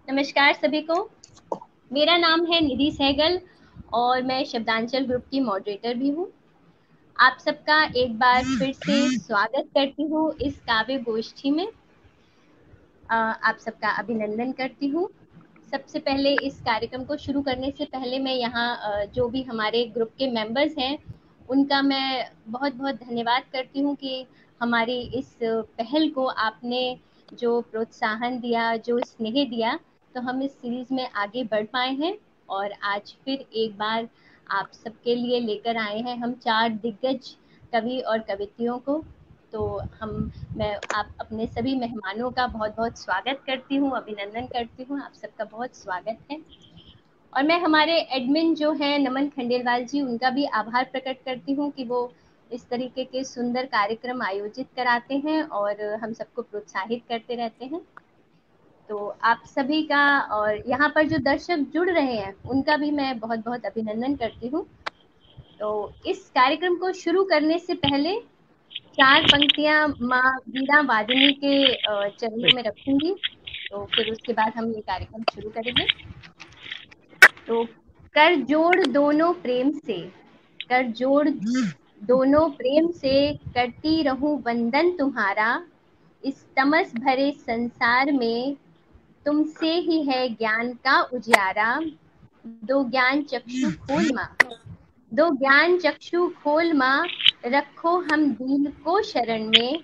नमस्कार सभी को। मेरा नाम है निधि सहगल और मैं शब्दांचल ग्रुप की मॉडरेटर भी हूँ। आप सबका एक बार फिर से स्वागत करती हूँ इस काव्य गोष्ठी में। आप सबका अभिनंदन करती हूँ। सबसे पहले इस कार्यक्रम को शुरू करने से पहले मैं यहाँ जो भी हमारे ग्रुप के मेंबर्स हैं उनका मैं बहुत बहुत धन्यवाद करती हूँ कि हमारी इस पहल को आपने जो प्रोत्साहन दिया, जो स्नेह दिया, तो हम इस सीरीज में आगे बढ़ पाए हैं। और आज फिर एक बार आप सबके लिए लेकर आए हैं हम 4 दिग्गज कवि और कवियत्रियों को। तो हम मैं आप अपने सभी मेहमानों का बहुत बहुत स्वागत करती हूँ, अभिनंदन करती हूँ। आप सबका बहुत स्वागत है। और मैं हमारे एडमिन जो हैं नमन खंडेलवाल जी, उनका भी आभार प्रकट करती हूँ कि वो इस तरीके के सुंदर कार्यक्रम आयोजित कराते हैं और हम सबको प्रोत्साहित करते रहते हैं। तो आप सभी का और यहाँ पर जो दर्शक जुड़ रहे हैं उनका भी मैं बहुत बहुत अभिनंदन करती हूँ। तो इस कार्यक्रम को शुरू करने से पहले 4 पंक्तियां माँ वीणा वादिनी के चरणों में रखूंगी, तो फिर उसके बाद हम ये कार्यक्रम शुरू करेंगे। तो कर जोड़ दोनों प्रेम से, कर जोड़ दोनों प्रेम से, करती रहूं वंदन तुम्हारा। इस तमस भरे संसार में तुमसे ही है ज्ञान का उजियारा। दो ज्ञान चक्षु खोल माँ, दो ज्ञान चक्षु खोल माँ, रखो हम दीन को शरण में।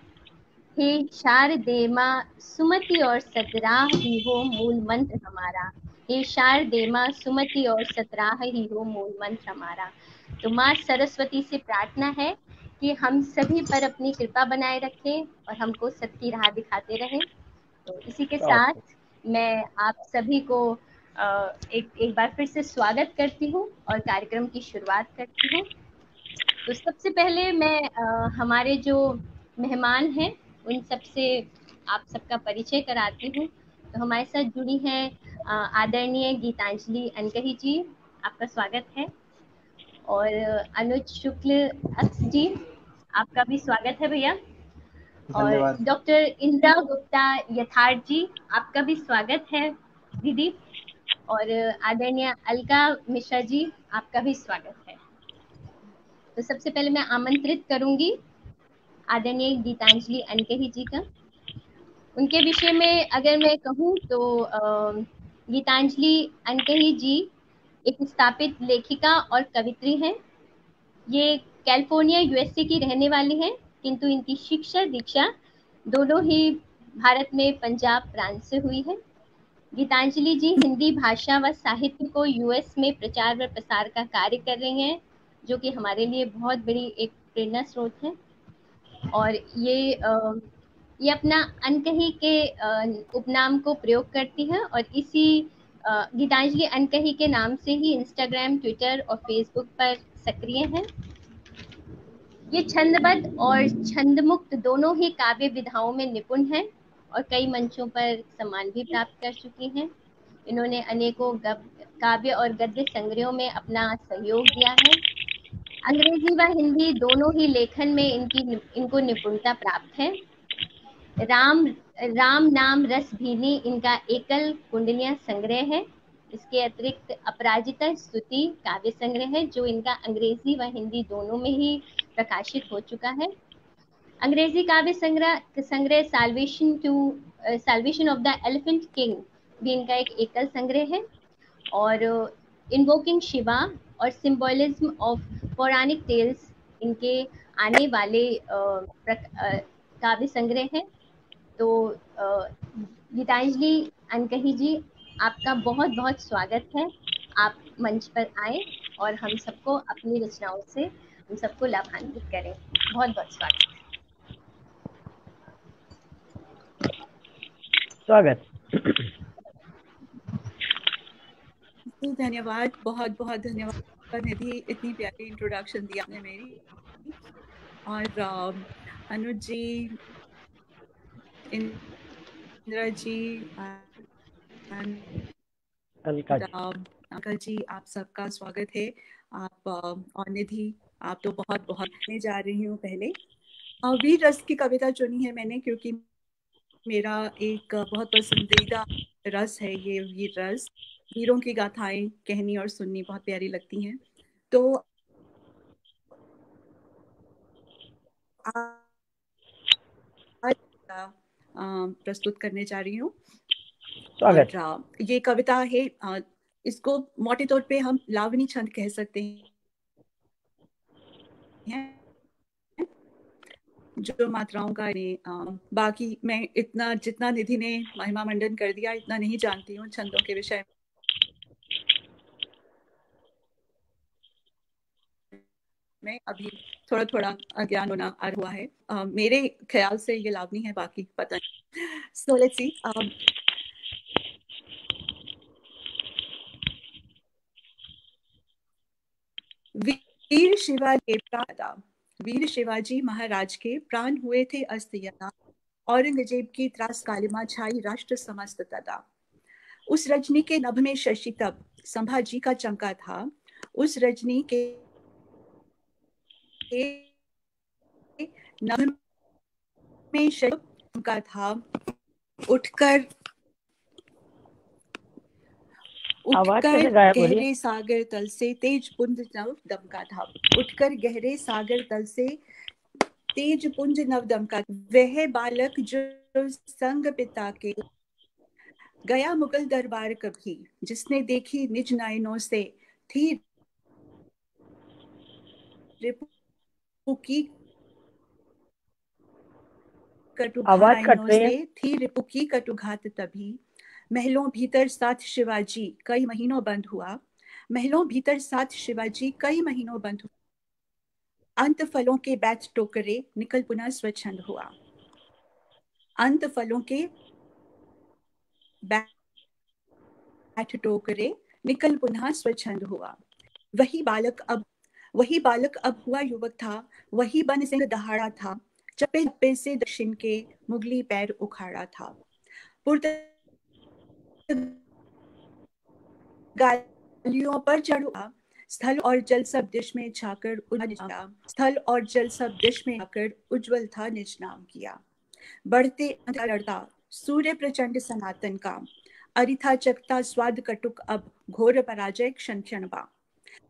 हे शारदे माँ सुमति और सतराह ही हो मूल मंत्र हमारा। हे शारदे माँ सुमति और सतराह ही हो मूल मंत्र हमारा। तो माँ सरस्वती से प्रार्थना है कि हम सभी पर अपनी कृपा बनाए रखें और हमको सत्य राह दिखाते रहें। तो इसी के साथ मैं आप सभी को एक बार फिर से स्वागत करती हूँ और कार्यक्रम की शुरुआत करती हूँ। तो सबसे पहले मैं हमारे जो मेहमान हैं उन सबसे आप सबका परिचय कराती हूँ। तो हमारे साथ जुड़ी हैं आदरणीय गीतांजलि अनकही जी, आपका स्वागत है। और अनुज शुक्ल अक्स जी, आपका भी स्वागत है भैया। और धन्यवाद। डॉक्टर इंदिरा गुप्ता यथार्थ जी, आपका भी स्वागत है दीदी। और आदरणीय अलका मिश्रा जी, आपका भी स्वागत है। तो सबसे पहले मैं आमंत्रित करूंगी आदरणीय गीतांजलि अनकही जी का। उनके विषय में अगर मैं कहूँ तो गीतांजलि अनकही जी एक स्थापित लेखिका और कवित्री हैं। ये कैलिफोर्निया यूएसए की रहने वाली हैं, किंतु इनकी शिक्षा दीक्षा दोनों ही भारत में पंजाब प्रांत से हुई है। गीतांजलि जी हिंदी भाषा व साहित्य को यूएस में प्रचार व प्रसार का कार्य कर रही हैं, जो कि हमारे लिए बहुत बड़ी एक प्रेरणा स्रोत है। और ये अपना अनकही के उपनाम को प्रयोग करती हैं और इसी गीतांजलि अनकही के नाम से ही इंस्टाग्राम, ट्विटर और फेसबुक पर सक्रिय हैं। ये छंदबद्ध और छंदमुक्त दोनों ही काव्य विधाओं में निपुण हैं और कई मंचों पर सम्मान भी प्राप्त कर चुकी हैं। इन्होंने अनेकों काव्य और गद्य संग्रहों में अपना सहयोग दिया है। अंग्रेजी व हिंदी दोनों ही लेखन में इनको निपुणता प्राप्त है। राम राम नाम रस भीनी इनका एकल कुंडलियां संग्रह है। इसके अतिरिक्त अपराजिता स्तुति काव्य संग्रह है, जो इनका अंग्रेजी व हिंदी दोनों में ही प्रकाशित हो चुका है। अंग्रेजी काव्य संग्रह संग्रह Salvation of the Elephant King भी इनका एक एकल संग्रह है। और इन्वोकिंग शिवा और सिंबोलिज्म ऑफ पौराणिक टेल्स इनके आने वाले काव्य संग्रह है। तो गीतांजलि अनकही जी, आपका बहुत बहुत स्वागत है। आप मंच पर आए और हम सबको अपनी रचनाओं से हम सबको लाभान्वित करें। बहुत बहुत स्वागत। स्वागत। धन्यवाद, बहुत बहुत धन्यवाद निधि, इतनी प्यारी इंट्रोडक्शन दी आपने मेरी। और अनुज जी, इंदिरा जी, अलका जी। अंकल जी, आप सबका स्वागत है। आप और निधि, आप तो बहुत बहुत जा रही हूँ। पहले वीर रस की कविता चुनी है मैंने, क्योंकि मेरा एक बहुत पसंदीदा रस है ये वीर रस। वीरों की गाथाएं कहनी और सुननी बहुत प्यारी लगती हैं। तो आज प्रस्तुत करने जा रही हूँ। स्वागत। और ये कविता है, इसको मोटे तौर पे हम लावनी छंद कह सकते हैं, जो मात्राओं का बाकी मैं इतना जितना निधि ने महिमा मंडन कर दिया इतना नहीं जानती हूँ छंदों के विषय में। अभी थोड़ा थोड़ा ज्ञान होना आ हुआ है। मेरे ख्याल से ये लावनी है, बाकी पता नहीं। So let's see. वीर शिवाजी के प्राण, वीर शिवाजी महाराज के प्राण हुए थे अस्त यदा, औरंगजेब की त्रास कालिमा छाई राष्ट्र समस्त तदा। उस रजनी के नभ में शशि तब संभाजी का चमका था। उस रजनी के नभ में शशि चमका था। उठकर गहरे सागर तल से तेज पुंज नव दमका था। उठकर गहरे सागर तल से तेज पुंज नव दमका। वह बालक जो संग पिता के गया मुगल दरबार कभी, जिसने देखी निज नयनों से थी रिपु की कटुघात तभी। महलों भीतर साथ शिवाजी कई महीनों बंद हुआ। महलों भीतर साथ शिवाजी कई महीनों बंद हुआ। अंत फलों के बैच टोकरे निकल पुनः स्वच्छंद हुआ। अंत फलों के बैठ टोकरे निकल पुनः स्वच्छंद हुआ। वही बालक अब हुआ युवक था। वही बन सिंह दहाड़ा था। चप्पे चप्पे से दक्षिण के मुगली पैर उखाड़ा था। पुर्तगालियों पर चढ़ा। स्थल और जल सब दिश में छाकर स्थल और जल सब दिश में आकर उज्जवल था निज नाम किया। बढ़ते लड़ता सूर्य प्रचंड सनातन का, अरिथा चकता स्वाद कटुक अब घोर पराजय क्षण क्षण बा।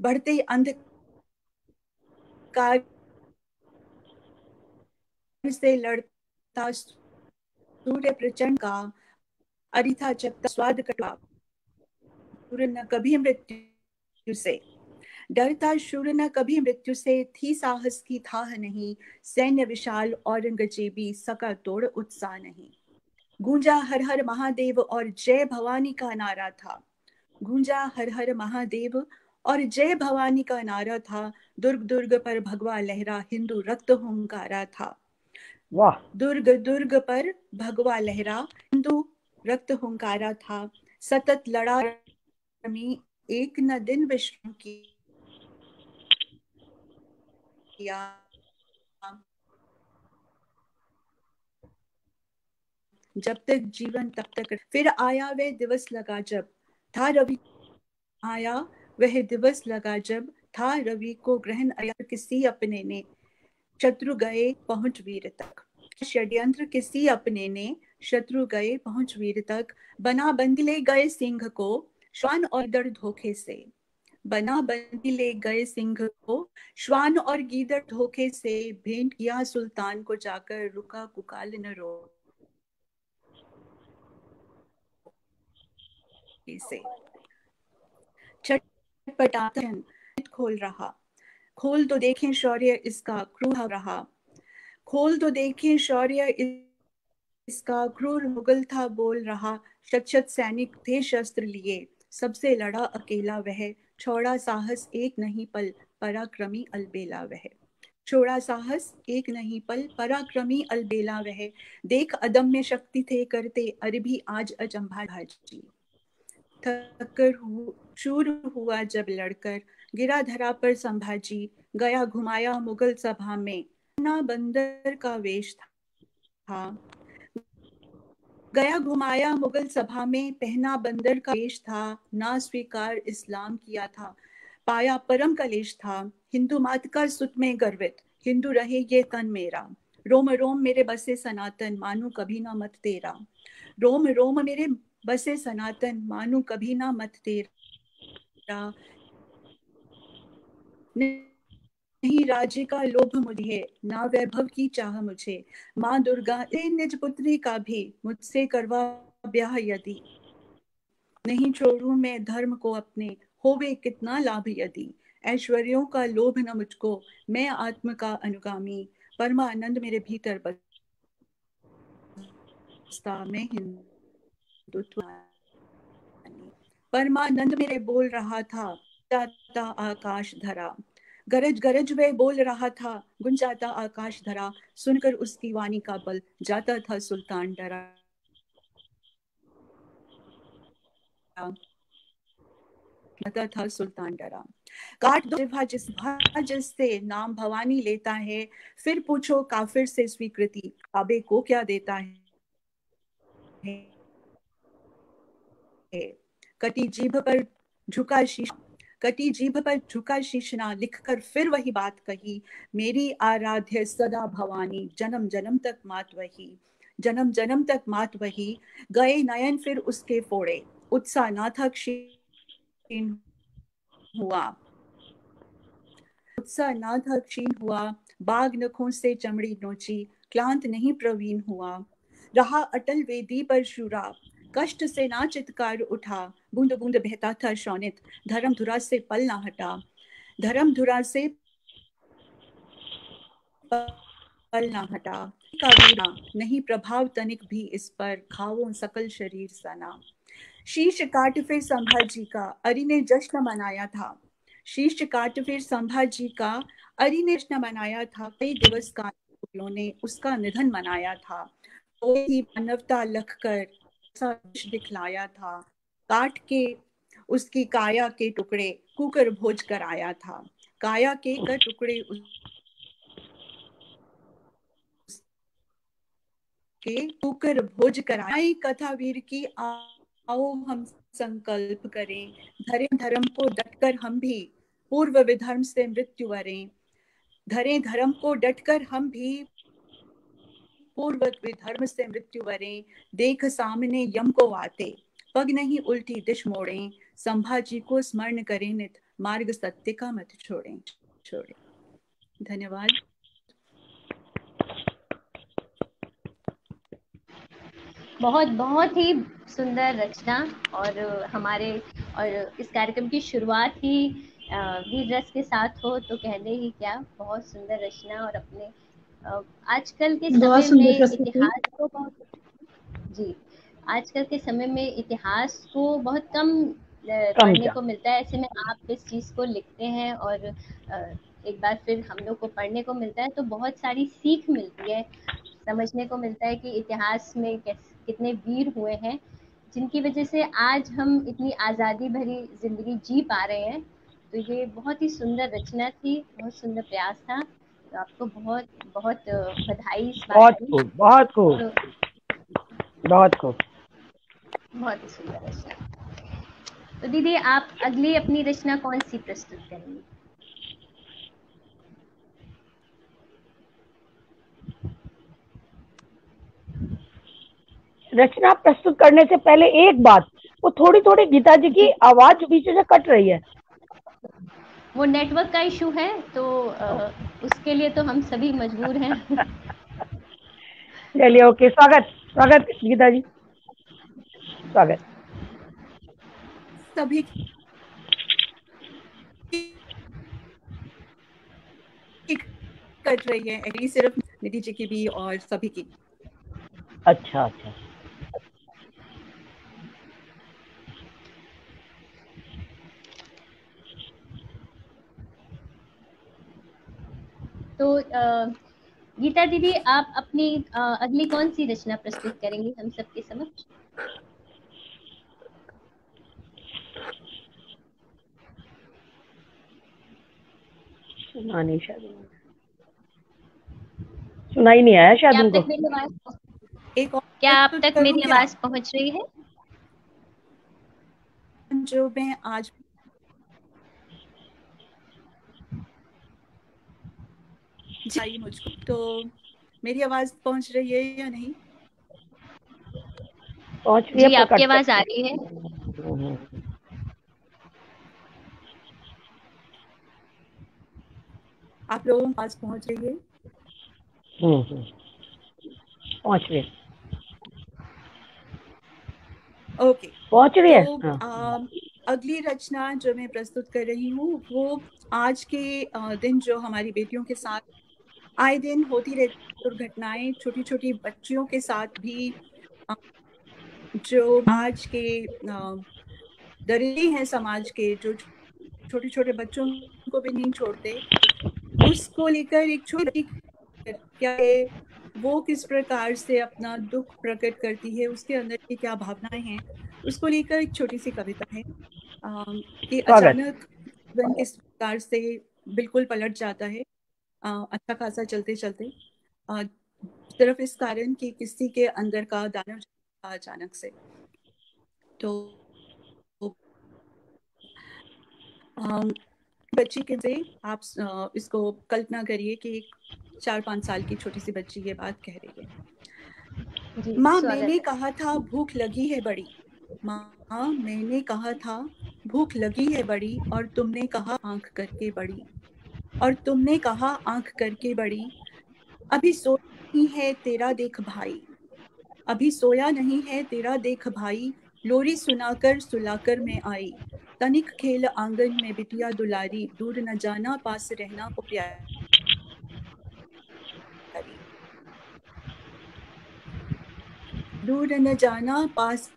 बढ़ते अंधकार से लड़ता सूर्य प्रचंड का, अरिथा चकता स्वाद कटुक न कभी मृत्यु से डरता। शूर न कभी मृत्यु से थी साहस की थाह नहीं। सैन्य विशाल औरंगजेबी सका तोड़ उत्साह नहीं। गूंजा हर हर महादेव और जय भवानी का नारा था। गूंजा हर हर महादेव और जय भवानी का नारा था। दुर्ग दुर्ग पर भगवा लहरा हिंदू रक्त हुंकारा था। वाह। दुर्ग दुर्ग पर भगवा लहरा हिंदू रक्त हुंकारा था। सतत लड़ा एक न दिन विश्राम किया। जब तक जीवन तब तक। फिर आया वह दिवस लगा जब था रवि आया वह दिवस लगा जब था रवि को ग्रहण आया। किसी अपने ने शत्रु गए पहुंच वीर तक। षड्यंत्र किसी अपने ने शत्रु गए पहुंच वीर तक। बना बंदी ले गए सिंह को श्वान और गीदड़ धोखे से। बना बंदी ले गए सिंह को श्वान और गीदड़ धोखे से। भेंट किया सुल्तान को जाकर रुका कुकाल न रो से। छटपटातन खोल रहा। खोल तो देखें शौर्य इसका क्रूर रहा। खोल तो देखें शौर्य इसका क्रूर मुगल था बोल रहा। शत शत सैनिक थे शस्त्र लिए सबसे लड़ा अकेला वह। छोड़ा साहस एक नहीं पल पराक्रमी अलबेला वह। छोड़ा साहस एक नहीं पल पराक्रमी अलबेला वह। देख अदम्य शक्ति थे करते अरबी आज अचंभा भाजी। थककर शूर हुआ जब लड़कर गिरा धरा पर संभाजी। गया घुमाया मुगल सभा में ना बंदर का वेश था। गया घुमाया मुगल सभा में पहना बंदर का वेश था। ना स्वीकार इस्लाम किया था पाया परम कलेश था। हिंदू मात का सुत में गर्वित हिंदू रहे ये तन मेरा। रोम रोम मेरे बसे सनातन, मानू कभी ना मत तेरा। रोम रोम मेरे बसे सनातन, मानू कभी ना मत तेरा। नहीं राज्य का लोभ मुझे, ना वैभव की चाह मुझे। माँ दुर्गा निज पुत्री का भी, मुझसे करवा ब्याह यदि। नहीं छोड़ूं मैं धर्म को अपने, होवे कितना लाभ यदि। ऐश्वर्यों का लोभ न मुझको, मैं आत्म का अनुगामी। परमानंद मेरे भीतर बसता, मैं हिंदुत्व। परमानंद मेरे बोल रहा था, जाता आकाश धरा। गरज गरज वे बोल रहा था, गुंजाता आकाश धरा। सुनकर उसकी वाणी का बल, जाता था सुल्तान डरा। जाता था सुल्तान डरा। काट दो जिह्वा जिससे नाम भवानी लेता है। फिर पूछो काफिर से स्वीकृति, काबे को क्या देता है। कटी जीभ पर झुका शीश, कटी जीभ पर झुका शीशना, लिखकर फिर वही बात कही। मेरी आराध्य सदा भवानी, जन्म जन्म तक मात वही। जन्म जन्म तक मात वही। गए नयन फिर उसके फोड़े, उत्साह ना था क्षीण हुआ। उत्साह ना था क्षीण हुआ। बाग नखों से चमड़ी नोची, क्लांत नहीं प्रवीण हुआ। रहा अटल वेदी पर शूरा, कष्ट से ना चित्कार उठा। बूंद बूंद बहता था शोणित, धर्म धुरा से पल ना हटा। धर्म धुरा से पल ना हटा। का वीरा नहीं प्रभाव तनिक भी इस पर, खाओ सकल शरीर सना। शीश काट फिर संभाजी का, अरि ने जश्न मनाया था। शीश काट फिर संभाजी का, अरि ने जश्न मनाया था। कई दिवस का ने उसका निधन मनाया था। तो ही मानवता लख कर दिखलाया था। काट के उसकी काया के टुकड़े, कुकर भोज कर आया था। काया के कर टुकड़े के कुकर भोज कराई। कथा वीर की आओ हम संकल्प करें। धरे धर्म को डटकर हम भी, पूर्व विधर्म से मृत्यु वरें। धरे धर्म को डटकर हम भी, पूर्व विधर्म से मृत्यु वरें। देख सामने यम को आते, पग नहीं उल्टी दिश मोड़ें। संभाजी को स्मरण करें नित, मार्ग सत्य का मत छोड़ें। धन्यवाद। बहुत बहुत ही सुंदर रचना। और हमारे और इस कार्यक्रम की शुरुआत ही वीर रस के साथ हो तो कहने ही क्या। बहुत सुंदर रचना। और अपने आजकल के बहुत समय सुंदर में प्रस्तुति। इतिहास को बहुत, जी, आजकल के समय में इतिहास को बहुत कम कम पढ़ने क्या को मिलता है। ऐसे में आप इस चीज़ को लिखते हैं और एक बार फिर हम लोग को पढ़ने को मिलता है तो बहुत सारी सीख मिलती है। समझने को मिलता है कि इतिहास में कितने वीर हुए हैं जिनकी वजह से आज हम इतनी आज़ादी भरी जिंदगी जी पा रहे हैं। तो ये बहुत ही सुंदर रचना थी, बहुत सुंदर प्रयास था। तो आपको बहुत बहुत बधाई इस बात बहुत की। खूब, बहुत खूब, तो बहुत खूब। बहुत ही सुंदर रचना। तो दीदी आप अगली अपनी रचना कौन सी प्रस्तुत करेंगी? रचना प्रस्तुत करने से पहले एक बात, वो थोड़ी थोड़ी गीता जी की जी, आवाज बीच से कट रही है। वो नेटवर्क का इशू है तो उसके लिए तो हम सभी मजबूर हैं। चलिए, ओके, स्वागत स्वागत गीता जी, स्वागत। सभी की कट रही है, एक्चुअली सिर्फ निधि जी की भी और सभी की। अच्छा अच्छा। तो गीता दीदी आप अपनी अगली कौन सी रचना प्रस्तुत करेंगी हम सबके समक्ष? सुना नहीं, शायद सुना ही नहीं आया शायद क्या आप उनको। तक मेरी आवाज एक और क्या आप प्रस्तुत तक करूं मेरी क्या, आवाज पहुंच रही है? जो मैं आज चाहिए मुझको। तो मेरी आवाज पहुंच रही है या नहीं? पहुंच रही है, जी, पर आपकी कट आवाज आ कट रही है। हम्म, आप लोगों के पास पहुंच रही है? पहुंच रही है, ओके। पहुंच रही तो है। हाँ। अगली रचना जो मैं प्रस्तुत कर रही हूँ वो आज के दिन जो हमारी बेटियों के साथ आए दिन होती रहती दुर्घटनाएं, छोटी छोटी बच्चियों के साथ भी अ, जो आज के दरिद्र हैं समाज के, जो छोटे छोटे बच्चों को भी नहीं छोड़ते, उसको लेकर एक छोटी क्या है, वो किस प्रकार से अपना दुख प्रकट करती है, उसके अंदर की क्या भावनाएं हैं, उसको लेकर एक छोटी सी कविता है कि स्वागत। अचानक जीवन किस प्रकार से बिल्कुल पलट जाता है अच्छा खासा चलते चलते, सिर्फ इस कारण कि किसी के अंदर का दानव जाता अचानक से। तो बच्ची के से आप इसको कल्पना करिए कि एक 4-5 साल की छोटी सी बच्ची ये बात कह रही है। जी, माँ, स्वागत मैंने है। कहा था भूख लगी है बड़ी। माँ, मैंने कहा था भूख लगी है बड़ी, और तुमने कहा आंख करके बड़ी। और तुमने कहा आंख करके बड़ी। अभी सोया नहीं है तेरा देख भाई। अभी सोया नहीं है तेरा देख भाई। लोरी सुनाकर सुलाकर मैं आई। तनिक खेल आंगन में बिटिया दुलारी। दूर न जाना पास रहना ओ प्यारी। दूर न जाना पास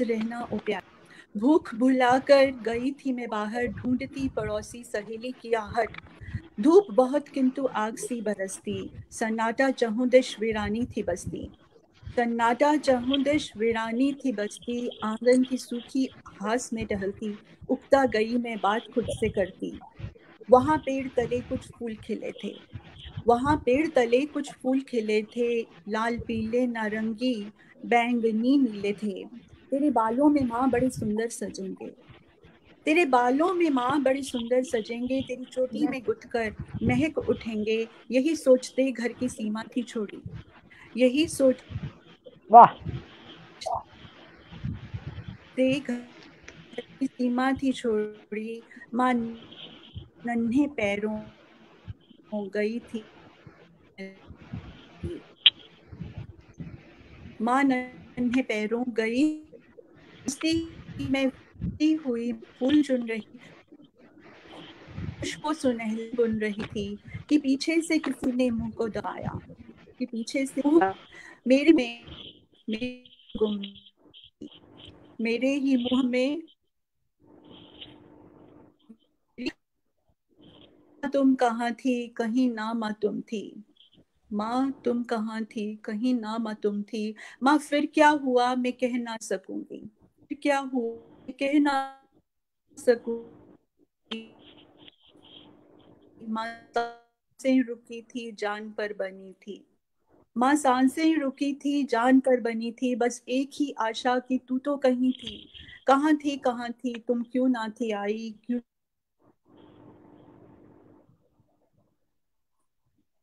रहना ओ प्यारी। भूख भुलाकर गई थी मैं बाहर, ढूंढती पड़ोसी सहेली की आहट। धूप बहुत किंतु आग सी बरसती। सन्नाटा चहुंदिश वीरानी थी बस्ती। सन्नाटा चहुंदिश वीरानी थी बस्ती। आंगन की सूखी घास में टहलती। उगता गई मैं बात खुद से करती। वहां पेड़ तले कुछ फूल खिले थे। वहां पेड़ तले कुछ फूल खिले थे। लाल पीले नारंगी बैंगनी नीले थे। तेरे बालों में माँ बड़े सुंदर सजेंगे। तेरे बालों में माँ बड़े सुंदर सजेंगे। तेरी चोटी में गुथकर महक उठेंगे। यही सोचते घर की सीमा थी छोड़ी। यही सोचते वाह। घर की सीमा थी छोड़ी। माँ नन्हे पैरों गई थी। माँ नन्हे पैरों गई में हुई फूल चुन रही, खुशबू सुनहरी बुन रही थी कि पीछे से किसी ने मुंह को दबाया। कि पीछे से मेरे में मेरे गुम मेरे ही मुंह में तुम कहाँ थी कहीं ना माँ तुम थी। माँ तुम कहाँ थी कहीं ना माँ तुम थी। माँ फिर क्या हुआ मैं कह ना सकूंगी। फिर क्या हुआ मैं कह ना सकूंगी। माँ सांसें रुकी थी जान पर बनी थी। माँ सांसें रुकी थी जान पर बनी थी। बस एक ही आशा कि तू तो कहीं थी। कहाँ थी तुम क्यों ना थी आई। क्यों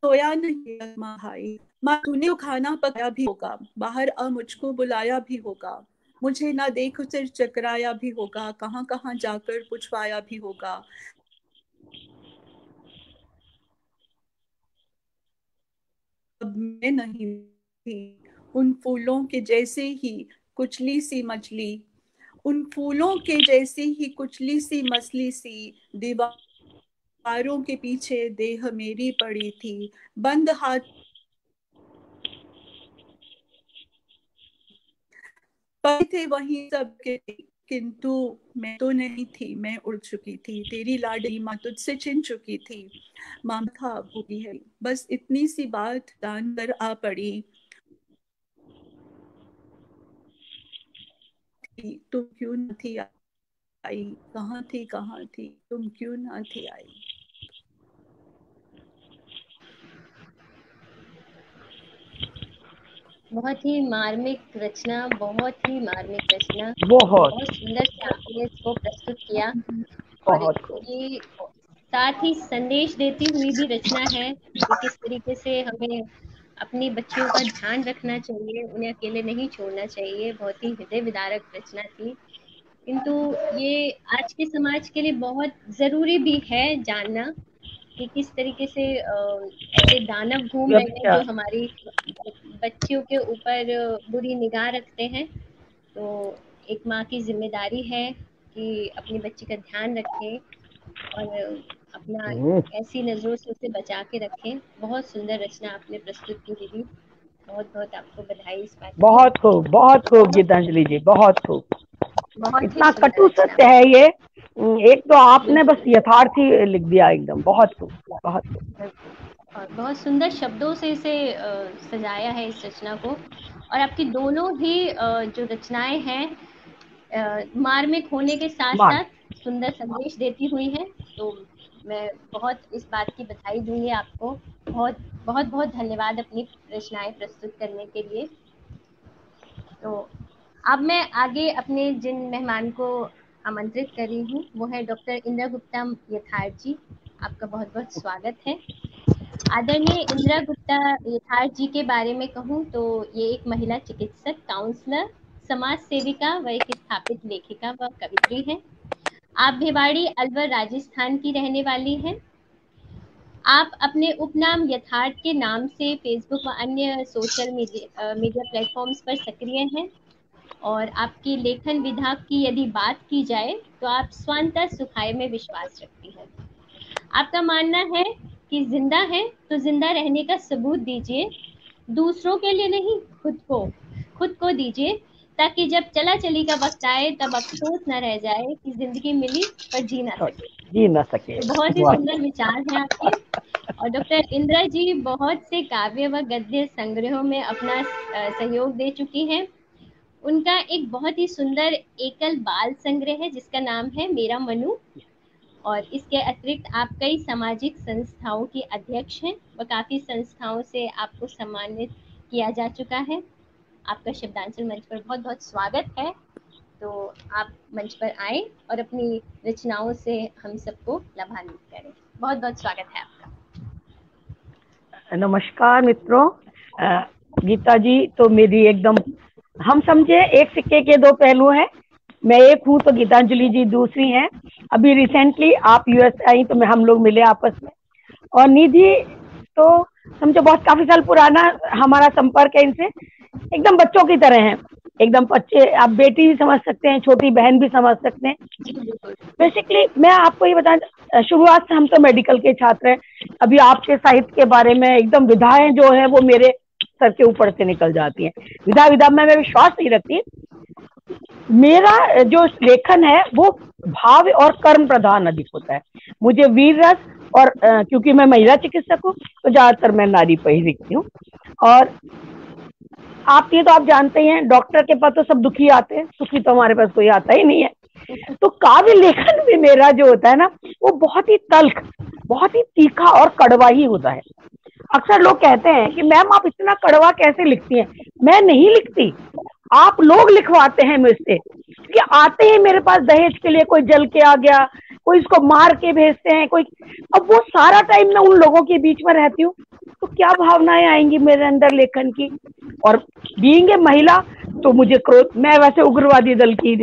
सोया नहीं माँ भाई। माँ तूने खाना पकाया भी होगा। बाहर आ मुझको बुलाया भी होगा। मुझे ना देख सिर चकराया भी होगा। कहाँ कहाँ जाकर पूछवाया भी होगा। अब मैं नहीं थी उन फूलों के जैसे ही कुचली सी मछली। उन फूलों के जैसे ही कुचली सी मछली सी। दीवारों के पीछे देह मेरी पड़ी थी। बंद हाथ पर थे वहीं सबके, किंतु मैं तो नहीं थी। मैं उड़ चुकी थी। तेरी लाडली माँ तुझसे छिन चुकी थी। माँ था भूखी है। बस इतनी सी बात दान कर आ पड़ी। तुम क्यों न थी आई। कहाँ थी तुम क्यों ना थी आई। बहुत ही मार्मिक रचना, बहुत ही मार्मिक रचना। बहुत बहुत सुंदर से आपने इसको प्रस्तुत किया। और बहुत खूब। ये साथ ही संदेश देती हुई भी रचना है कि किस तरीके से हमें अपनी बच्चियों का ध्यान रखना चाहिए, उन्हें अकेले नहीं छोड़ना चाहिए। बहुत ही हृदय विदारक रचना थी, किंतु ये आज के समाज के लिए बहुत जरूरी भी है जानना कि किस तरीके से ऐसे दानव घूम रहे हैं जो व्यभिचार। हमारी बच्चियों के ऊपर बुरी निगाह रखते हैं। तो एक माँ की जिम्मेदारी है कि अपनी बच्ची का ध्यान रखें और अपना ऐसी नजरों से उसे बचा के रखें। बहुत सुंदर रचना आपने प्रस्तुत की दीदी, बहुत बहुत आपको बधाई इस बात की। बहुत खूब गीतांजलि जी, बहुत खूब। बहुत ही इतना सुंदर कटु रचना। सत्य है ये। एक तो आपने बस बिल्कुल यथार्थ ही लिख दिया एकदम। बहुत खूब, बहुत खूब। बिल्कुल। और बहुत सुंदर शब्दों से इसे सजाया है इस रचना को। और आपकी दोनों ही जो रचनाएं हैं मार्मिक होने के साथ मान। साथ सुंदर संदेश देती हुई हैं। तो मैं बहुत इस बात की बधाई दूंगी आपको। बहुत बहुत बहुत धन्यवाद अपनी रचनाएं प्रस्तुत करने के लिए। तो अब मैं आगे अपने जिन मेहमान को आमंत्रित कर रही हूँ वो है डॉक्टर इंद्रा गुप्ता यथार्थ जी। आपका बहुत बहुत स्वागत है। आदरणीय इंदिरा गुप्ता यथार्थ जी के बारे में कहूँ तो ये एक महिला चिकित्सक, काउंसलर, समाज सेविका व एक स्थापित लेखिका व कवित्री हैं। आप भिवाड़ी अलवर राजस्थान की रहने वाली हैं। आप अपने उपनाम यथार्थ के नाम से फेसबुक व अन्य सोशल मीडिया प्लेटफॉर्म्स पर सक्रिय हैं। और आपकी लेखन विधा की यदि बात की जाए तो आप स्वांतः सुखाय में विश्वास रखती हैं। आपका मानना है कि जिंदा है तो जिंदा रहने का सबूत दीजिए, दूसरों के लिए नहीं, खुद को दीजिए, ताकि जब चला चली का वक्त आए तब अफसोस न रह जाए कि जिंदगी मिली पर जी ना सके। जी ना सके। तो बहुत ही सुंदर विचार हैं आपके। और डॉक्टर इंदिरा जी बहुत से काव्य व गद्य संग्रहों में अपना सहयोग दे चुकी हैं। उनका एक बहुत ही सुंदर एकल बाल संग्रह है जिसका नाम है मेरा मनु। और इसके अतिरिक्त आप कई सामाजिक संस्थाओं की अध्यक्ष हैं व काफी संस्थाओं से आपको सम्मानित किया जा चुका है। आपका शब्दांचल मंच पर बहुत बहुत स्वागत है। तो आप मंच पर आए और अपनी रचनाओं से हम सबको लाभान्वित करें। बहुत बहुत स्वागत है आपका। नमस्कार मित्रों। गीता जी तो मेरी एकदम, हम समझे एक सिक्के के दो पहलू हैं। मैं एक हूँ तो गीतांजलि जी दूसरी हैं। अभी रिसेंटली आप यूएस आई तो हम लोग मिले आपस में। और निधि तो समझो बहुत काफी साल पुराना हमारा संपर्क है इनसे। एकदम बच्चों की तरह हैं, एकदम बच्चे। आप बेटी भी समझ सकते हैं, छोटी बहन भी समझ सकते हैं। बेसिकली मैं आपको ये बता, शुरुआत से हम तो मेडिकल के छात्र हैं। अभी आपके साहित्य के बारे में एकदम विधाएं जो है वो मेरे सर के ऊपर से निकल जाती हैं। विधा में मैं विश्वास नहीं रखती। मेरा जो लेखन है वो भाव और कर्म प्रधान अधिक होता है। मुझे वीर रस और क्योंकि मैं महिला चिकित्सक हूँ तो ज्यादातर मैं नारी पर ही लिखती हूँ। और आप ये तो आप जानते ही हैं, डॉक्टर के पास तो सब दुखी आते हैं, सुखी तो हमारे पास कोई आता ही नहीं है। तो काव्य लेखन भी मेरा जो होता है ना वो बहुत ही तल्ख, बहुत ही तीखा और कड़वा ही होता है। अक्सर लोग कहते हैं कि मैम आप इतना कड़वा कैसे लिखती हैं। मैं नहीं लिखती, आप लोग लिखवाते हैं मुझसे। कि आते हैं मेरे पास दहेज के लिए, कोई जल के आ गया, कोई इसको मार के भेजते हैं, कोई। अब वो सारा टाइम मैं उन लोगों के बीच में रहती हूँ तो क्या भावनाएं आएंगी मेरे अंदर लेखन की। और बीइंग ए महिला तो मुझे क्रोध, मैं वैसे उग्रवादी दल की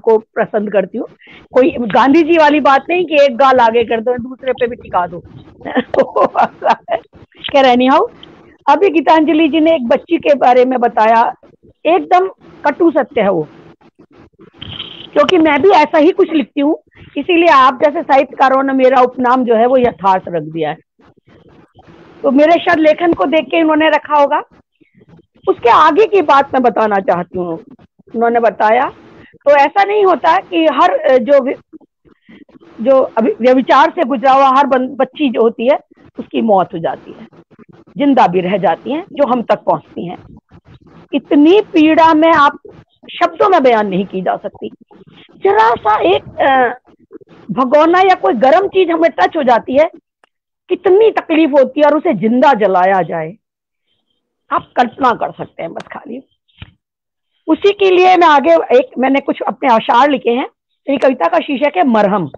को पसंद करती हूँ। कोई गांधी जी वाली बात नहीं कि एक गाल आगे कर दो दूसरे पे भी टिका दो। कह रहे नहीं हाउ। अभी गीतांजलि जी ने एक बच्ची के बारे में बताया, एकदम कटु सत्य है वो, क्योंकि मैं भी ऐसा ही कुछ लिखती हूँ। इसीलिए आप जैसे साहित्यकारों ने मेरा उपनाम जो है वो यथार्थ रख दिया है। तो मेरे शायद लेखन को देख के इन्होंने रखा होगा। उसके आगे की बात मैं बताना चाहती हूँ। उन्होंने बताया तो ऐसा नहीं होता कि हर जो अभी व्यभिचार से गुजरा हुआ हर बच्ची जो होती है उसकी मौत हो जाती है, जिंदा भी रह जाती हैं जो हम तक पहुंचती हैं। इतनी पीड़ा में आप शब्दों में बयान नहीं की जा सकती। जरा सा एक भगोना या कोई गर्म चीज हमें टच हो जाती है, कितनी तकलीफ होती है, और उसे जिंदा जलाया जाए, आप कल्पना कर सकते हैं बस खाली। उसी के लिए मैं आगे मैंने कुछ अपने अशार लिखे हैं। मेरी कविता का शीर्षक है मरहम।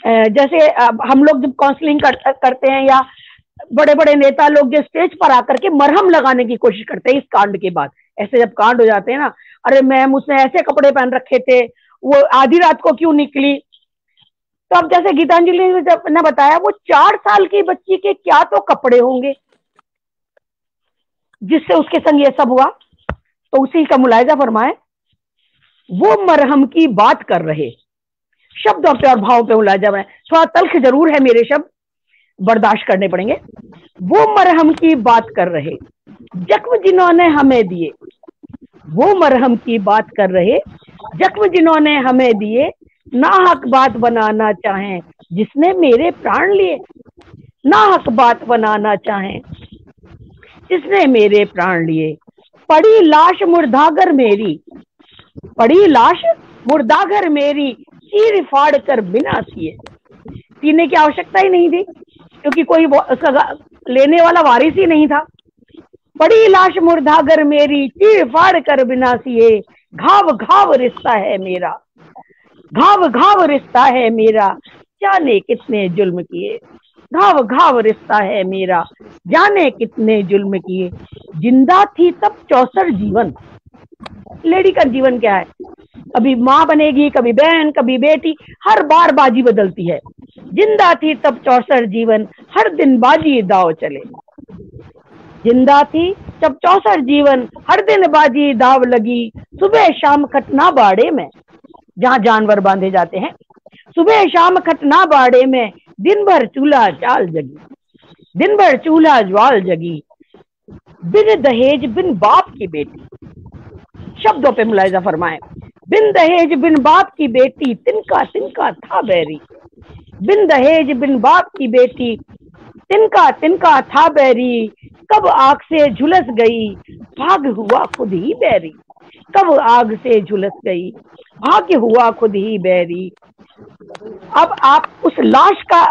जैसे हम लोग जब काउंसलिंग करते हैं या बड़े बड़े नेता लोग जो स्टेज पर आकर के मरहम लगाने की कोशिश करते हैं इस कांड के बाद, ऐसे जब कांड हो जाते हैं ना, अरे मैम उसने ऐसे कपड़े पहन रखे थे, वो आधी रात को क्यों निकली। तो अब जैसे गीतांजलि ने बताया, वो 4 साल की बच्ची के क्या तो कपड़े होंगे जिससे उसके संग ये सब हुआ। तो उसी का मुलायजा फरमाए, वो मरहम की बात कर रहे, शब्दों पे और भाव पे मुलायजा है, थोड़ा तल्ख जरूर है मेरे शब्द, बर्दाश्त करने पड़ेंगे। वो मरहम की बात कर रहे, जख्म जिन्होंने हमें दिए, वो मरहम की बात कर रहे, जख्म जिन्होंने हमें दिए, नाहक बात बनाना चाहें जिसने मेरे प्राण लिए, नाहक बात बनाना चाहें जिसने मेरे प्राण लिए। पड़ी लाश मुर्दागर मेरी, पड़ी लाश मुर्दागर मेरी, चीर फाड़ कर बिना सिए। सीने की आवश्यकता ही नहीं थी क्योंकि कोई उसका लेने वाला वारिस ही नहीं था। पड़ी लाश मुर्दागर मेरी, चीर फाड़ कर बिना सिए, घाव घाव रिश्ता है मेरा, घाव घाव रिश्ता है मेरा, जाने कितने जुल्म किए, घाव घाव रिश्ता है मेरा, जाने कितने जुल्म किए। जिंदा थी तब 64 जीवन। लेडी का जीवन क्या है, कभी माँ बनेगी, कभी बहन, कभी बेटी, हर बार बाजी बदलती है। जिंदा थी तब 64 जीवन, हर दिन बाजी दाव चले। जिंदा थी जब 64 जीवन, हर दिन बाजी दाव लगी। सुबह शाम खटना बाड़े में, जहाँ जानवर बांधे जाते हैं, सुबह शाम खटना बाड़े में, दिन भर चूल्हा चाल जगी, दिन भर चूल्हा ज्वाल जगी। बिन दहेज बिन बाप की बेटी, शब्दों पे मुलायजा फरमाए, बिन दहेज बिन बाप की बेटी, तिनका तिनका था बैरी। बिन दहेज बिन बाप की बेटी, तिनका तिनका था बैरी। कब आग से झुलस गई, भाग हुआ खुद ही बैरी। कब आग से झुलस गई, भाग्य हुआ खुद ही बैरी। अब आप उस लाश का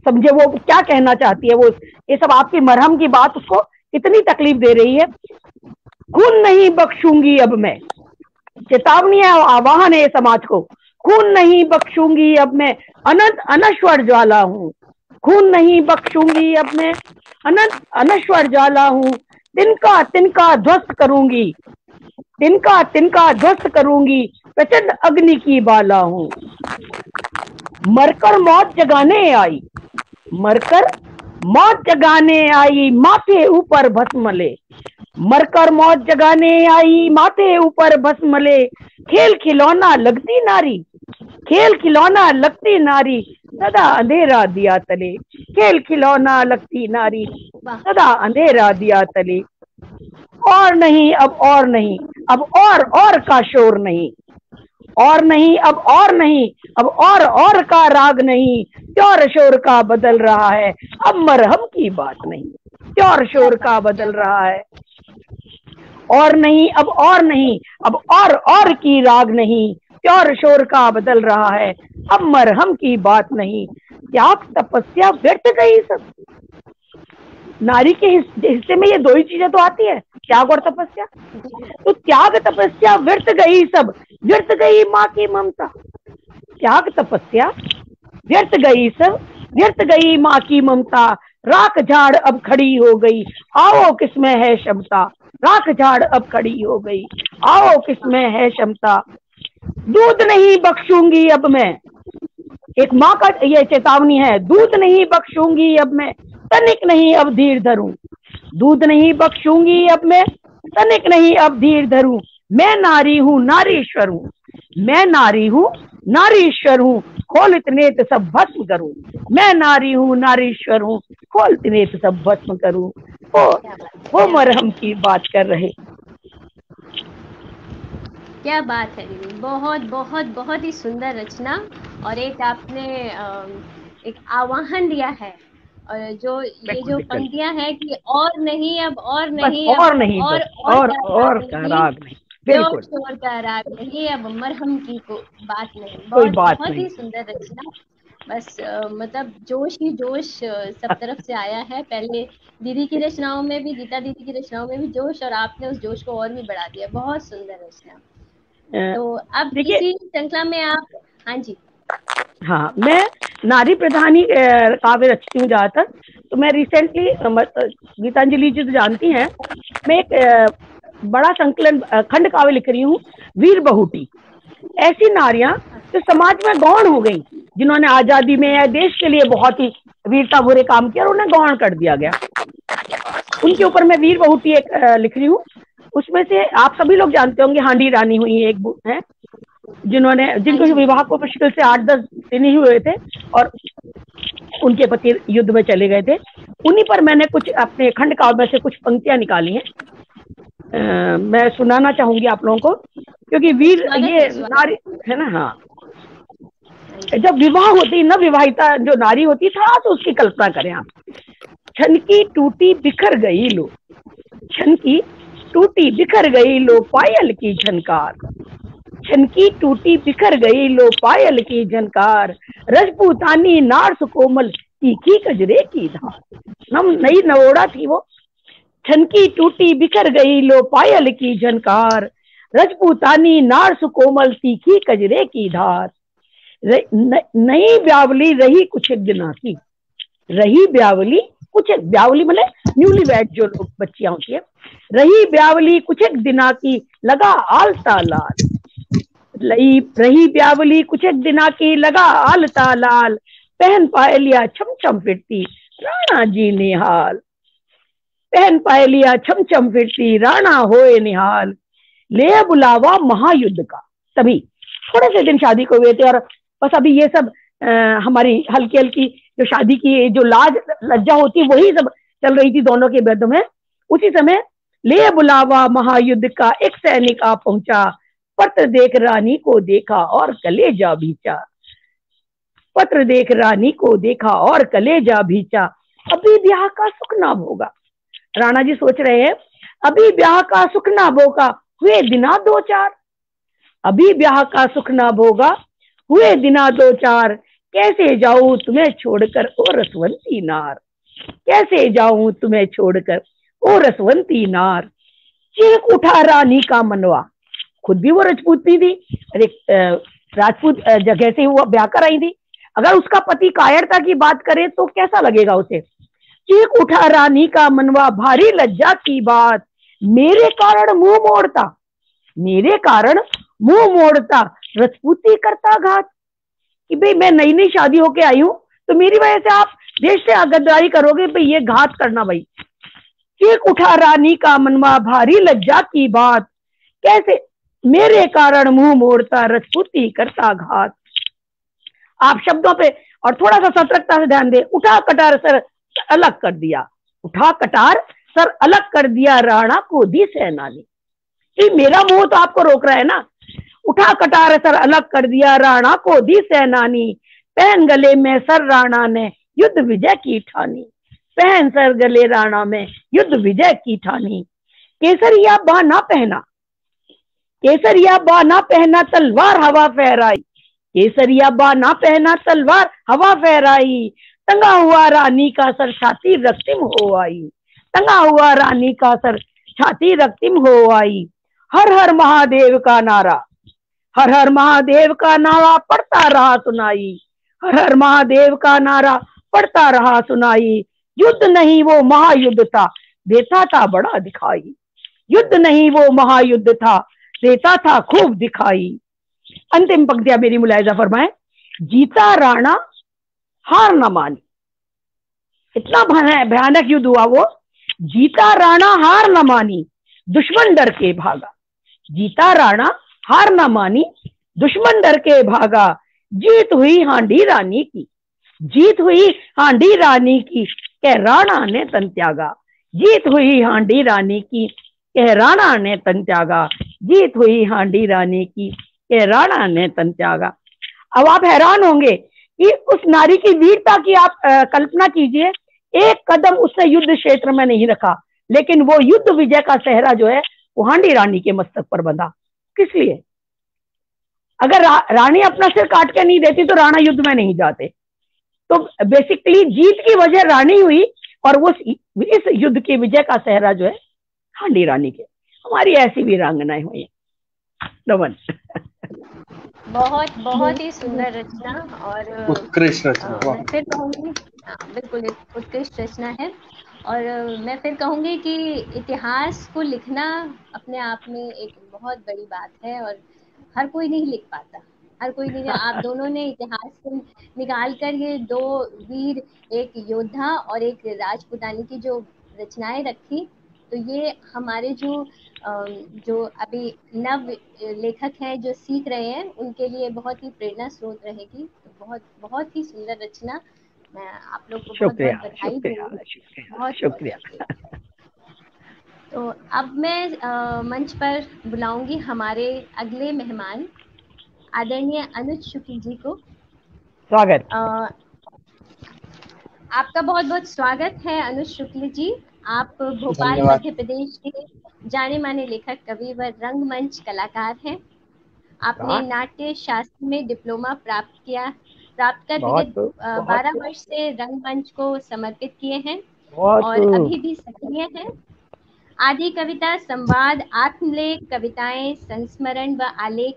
समझे वो क्या कहना चाहती है। वो ये सब आपकी मरहम की बात उसको इतनी तकलीफ दे रही है। खून नहीं बख्शूंगी अब मैं, चेतावनी है, आवाहन है समाज को, खून नहीं बख्शूंगी अब मैं, अनंत अनश्वर ज्वाला हूँ। खून नहीं बख्शूंगी अब मैं, अनंत अनश्वर ज्वाला हूँ। तिनका तिनका ध्वस्त करूंगी, तिनका तिनका ध्वस्त करूंगी, प्रचंड अग्नि की बाला हूँ। मरकर मौत जगाने आई, मरकर मौत जगाने आई, माथे ऊपर भस्म ले। मरकर मौत जगाने आई, माथे ऊपर भस्म ले। खेल खिलौना लगती नारी, खेल खिलौना लगती नारी, सदा अंधेरा दिया तले। खेल खिलौना लगती नारी, सदा अंधेरा दिया तले। और नहीं अब और नहीं, अब और का शोर नहीं, और नहीं अब और नहीं, अब और का राग नहीं। त्योर शोर का बदल रहा है, अब मरहम की बात नहीं। त्योर शोर का बदल रहा है, और नहीं अब और नहीं, अब और की राग नहीं। त्योर शोर का बदल रहा है, अब मरहम की बात नहीं। त्याग तपस्या व्यर्थ गई सब। नारी के हिस्से में ये दो ही चीजें तो आती है, त्याग और तपस्या। तो त्याग तपस्या व्यर्थ गई सब, व्यर्थ गई माँ की ममता। त्याग तपस्या व्यर्थ गई सब, व्यर्थ गई माँ की ममता। राख झाड़ अब खड़ी हो गई, आओ किसमें है क्षमता। राख झाड़ अब खड़ी हो गई, आओ किसमें है क्षमता। दूध नहीं बख्शूंगी अब मैं, एक माँ का ये चेतावनी है। दूध नहीं बख्शूंगी अब मैं, तनिक नहीं अब धीर धरूं। दूध नहीं बख्शूंगी अब मैं, तनिक नहीं अब धीर धरूं। मैं नारी हूँ नारीश्वर हूँ, मैं नारी हूँ नारीश्वर हूँ, खोल नेत सब भस्म करूं। मैं नारी हूँ नारीश्वर हूँ, खोल नेत सब भस्म करूं। वो मरहम की बात कर रहे। क्या बात है दीदी, बहुत बहुत बहुत ही सुंदर रचना। और एक आपने एक आह्वान दिया है, और जो ये जो पंक्तियां हैं कि और नहीं अब और नहीं, अब और नहीं, और का राग नहीं, बिल्कुल शोर का राग नहीं, अब मरहम की बात नहीं। कोई बात बहुत नहीं। ही सुंदर रचना। बस मतलब जोश ही जोश सब तरफ से आया है। पहले दीदी की रचनाओं में भी, गीता दीदी की रचनाओं में भी जोश, और आपने उस जोश को और भी बढ़ा दिया। बहुत सुंदर रचना। तो अब इसी श्रृंखला में आप, हाँ जी हाँ, मैं नारी प्रधान ही काव्य रचती हूँ ज्यादातर। तो मैं रिसेंटली, गीतांजलि जी तो जानती हैं, मैं एक बड़ा संकलन खंड काव्य लिख रही हूँ, वीर बहुटी। ऐसी नारियां जो समाज में गौण हो गई, जिन्होंने आजादी में या देश के लिए बहुत ही वीरता भरे काम किया और उन्हें गौण कर दिया गया, उनके ऊपर मैं वीर बहुटी एक लिख रही हूँ। उसमें से आप सभी लोग जानते होंगे, हांडी रानी हुई एक है, जिनको विवाह को मुश्किल से 8-10 दिन ही हुए थे और उनके पति युद्ध में चले गए थे। उन्हीं पर मैंने कुछ अपने खंड काव्य में से कुछ पंक्तियां निकाली हैं, मैं सुनाना चाहूंगी आप लोगों को, क्योंकि वीर ये नारी है ना। हाँ, जब विवाह होती न विवाहिता जो नारी होती था, तो उसकी कल्पना करें आप। छन की टूटी बिखर गई लो, छन की टूटी बिखर गई लो पायल की झनकार, छन की टूटी बिखर गई लो पायल की झनकार, रजपूतानी नार सुकोमल तीखी कजरे की धार। नई नवोड़ा थी वो। छन की टूटी बिखर गई लो पायल की झनकार, रजपूतानी नार सुकोमल तीखी कजरे की धार। नई ब्यावली रही कुछ एक दिना की, रही ब्यावली कुछ एक, ब्यावली मतलब न्यूली वेड जो बच्चियां होती है, रही ब्यावली कुछ एक दिना की लगा आलता लाल, रही ब्यावली कुछ एक दिना की लगा आलता लाल, पहन पायलिया छम छम फिरती राणा जी निहाल, पहन पायलिया छम छम फिरती राणा होए निहाल, ले बुलावा महायुद्ध का। तभी थोड़े से दिन शादी को हुए थे और बस अभी ये सब हमारी हल्की हल्की जो शादी की जो लाज लज्जा होती है वही सब चल रही थी दोनों के बेद में। उसी समय ले बुलावा महायुद्ध का एक सैनिक आ पहुंचा, पत्र देख रानी को देखा और कलेजा भींचा, पत्र देख रानी को देखा और कलेजा भींचा, अभी ब्याह का सुख ना भोगा। राणा जी सोच रहे हैं, अभी ब्याह का सुख ना भोगा हुए दिना 2-4, अभी ब्याह का सुख ना भोगा हुए दिना 2-4, कैसे जाऊं तुम्हें छोड़कर ओ रसवंती नार, कैसे जाऊं तुम्हें छोड़कर ओ रसवंती नार। चीख उठा रानी का मनवा, खुद भी वो राजपूती थी, राजपूत जगह से वो ब्याह कर आई थी। अगर उसका पति कायरता की बात करे तो कैसा लगेगा उसे। चीख उठा रानी का मनवा भारी लज्जा की बात, मेरे कारण मुंह मोड़ता, मेरे कारण मुंह मोड़ता राजपूती करता घात, कि भाई मैं नई नई शादी होके आई हूं तो मेरी वजह से आप देश से गद्दारी करोगे, भाई ये घात करना भाई। चीख उठा रानी का मनवा भारी लज्जा की बात, कैसे मेरे कारण मुंह मोड़ता राजपूती करता घात। आप शब्दों पे और थोड़ा सा सतर्कता से ध्यान दें। उठा कटार सर अलग कर दिया, उठा कटार सर अलग कर दिया राणा को दी सेनानी, मेरा मुंह तो आपको रोक रहा है ना। उठा कटार सर अलग कर दिया राणा को दी सेनानी, पहन गले में सर राणा ने युद्ध विजय की ठानी, पहन सर गले राणा में युद्ध विजय की ठानी। केसरिया बा ना पहना, केसरिया बा ना पहना तलवार हवा फहराई, केसरिया बा ना पहना तलवार हवा फहराई, टंगा हुआ रानी का सर छाती रक्तिम हो आई, टंगा हुआ रानी का सर छाती रक्तिम हो आई। हर हर महादेव का नारा, हर हर महादेव का नारा पड़ता रहा सुनाई, हर हर महादेव का नारा पड़ता रहा सुनाई। युद्ध नहीं वो महायुद्ध था देता था बड़ा दिखाई, युद्ध नहीं वो महायुद्ध था देता था खूब दिखाई। अंतिम पंक्तियां मेरी मुलायजा फरमाए। जीता राणा हार न मानी, इतना भयानक युद्ध हुआ वो। जीता राणा हार न मानी दुश्मन डर के भागा, जीता राणा हार न मानी दुश्मन डर के भागा। जीत हुई हांडी रानी की, जीत हुई हांडी रानी की कह राणा ने तन त्यागा, जीत हुई हांडी रानी की कह राणा ने तन त्यागा, जीत हुई हांडी रानी की कह राणा ने तन त्यागा। अब आप हैरान होंगे कि उस नारी की वीरता की आप कल्पना कीजिए, एक कदम उसने युद्ध क्षेत्र में नहीं रखा, लेकिन वो युद्ध विजय का सेहरा जो है वो हांडी रानी के मस्तक पर बंधा। किस लिए? अगर रानी अपना सिर काट के नहीं देती तो राणा युद्ध में नहीं जाते। तो बेसिकली जीत की वजह रानी हुई और वो इस युद्ध के विजय का सेहरा जो है हांडी रानी के। हमारी ऐसी वीरांगनाएं हुई। नमन। बहुत बहुत ही सुंदर रचना। और उत्कृष्ट रचना, वाह। मैं फिर कहूँगी, बिल्कुल एक उत्कृष्ट रचना है। और मैं फिर कहूँगी कि इतिहास को लिखना अपने आप में एक बहुत बड़ी बात है, और हर कोई नहीं लिख पाता, हर कोई नहीं। आप दोनों ने इतिहास से निकाल कर ये दो वीर, एक योद्धा और एक राजपुतानी की जो रचनाएं रखी, तो ये हमारे जो अभी नव लेखक हैं जो सीख रहे हैं उनके लिए बहुत ही प्रेरणा स्रोत रहेगी। तो बहुत बहुत ही सुंदर रचना। मैं आप लोग को बहुत बहुत शुक्रिया बधाई शुक्रिया दूंगी। शुक्रिया बहुत बहुत शुक्रिया। शुक्रिया। तो अब मैं मंच पर बुलाऊंगी हमारे अगले मेहमान आदरणीय अनुज शुक्ल जी को। स्वागत। आपका बहुत बहुत स्वागत है अनुज शुक्ल जी। आप भोपाल धन्यवाद। मध्य प्रदेश के जाने माने लेखक, कवि व रंगमंच कलाकार हैं। आपने नाट्य शास्त्र में डिप्लोमा प्राप्त कर विगत बहुत 12 वर्ष से रंगमंच को समर्पित किए हैं बहुत और अभी भी सक्रिय हैं। आदि कविता, संवाद, आत्मलेख, कविताएं, संस्मरण व आलेख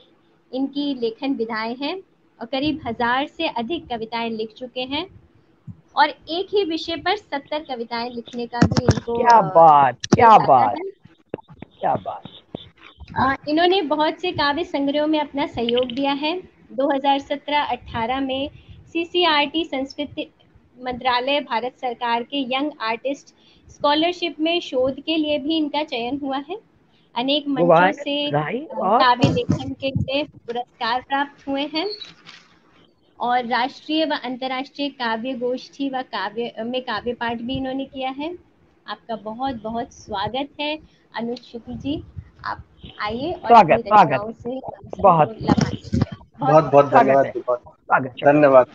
इनकी लेखन विधाएं हैं और करीब 1000 से अधिक कविताएं लिख चुके हैं और एक ही विषय पर 70 कविताएं लिखने का भी इनको क्या बात, क्या यश आता बात, है। क्या बात। इन्होंने बहुत से काव्य संग्रहों में अपना सहयोग दिया है। 2017-18 में CCRT संस्कृति मंत्रालय भारत सरकार के यंग आर्टिस्ट स्कॉलरशिप में शोध के लिए भी इनका चयन हुआ है। अनेक मंचों से काव्य लेखन के लिए पुरस्कार प्राप्त हुए हैं और राष्ट्रीय व अंतर्राष्ट्रीय काव्य गोष्ठी व काव्य पाठ भी इन्होंने किया है। आपका बहुत बहुत स्वागत है अनुज शुक्ल जी। आप आइए और अपनी रचनाओं से बहुत बहुत धन्यवाद, धन्यवाद।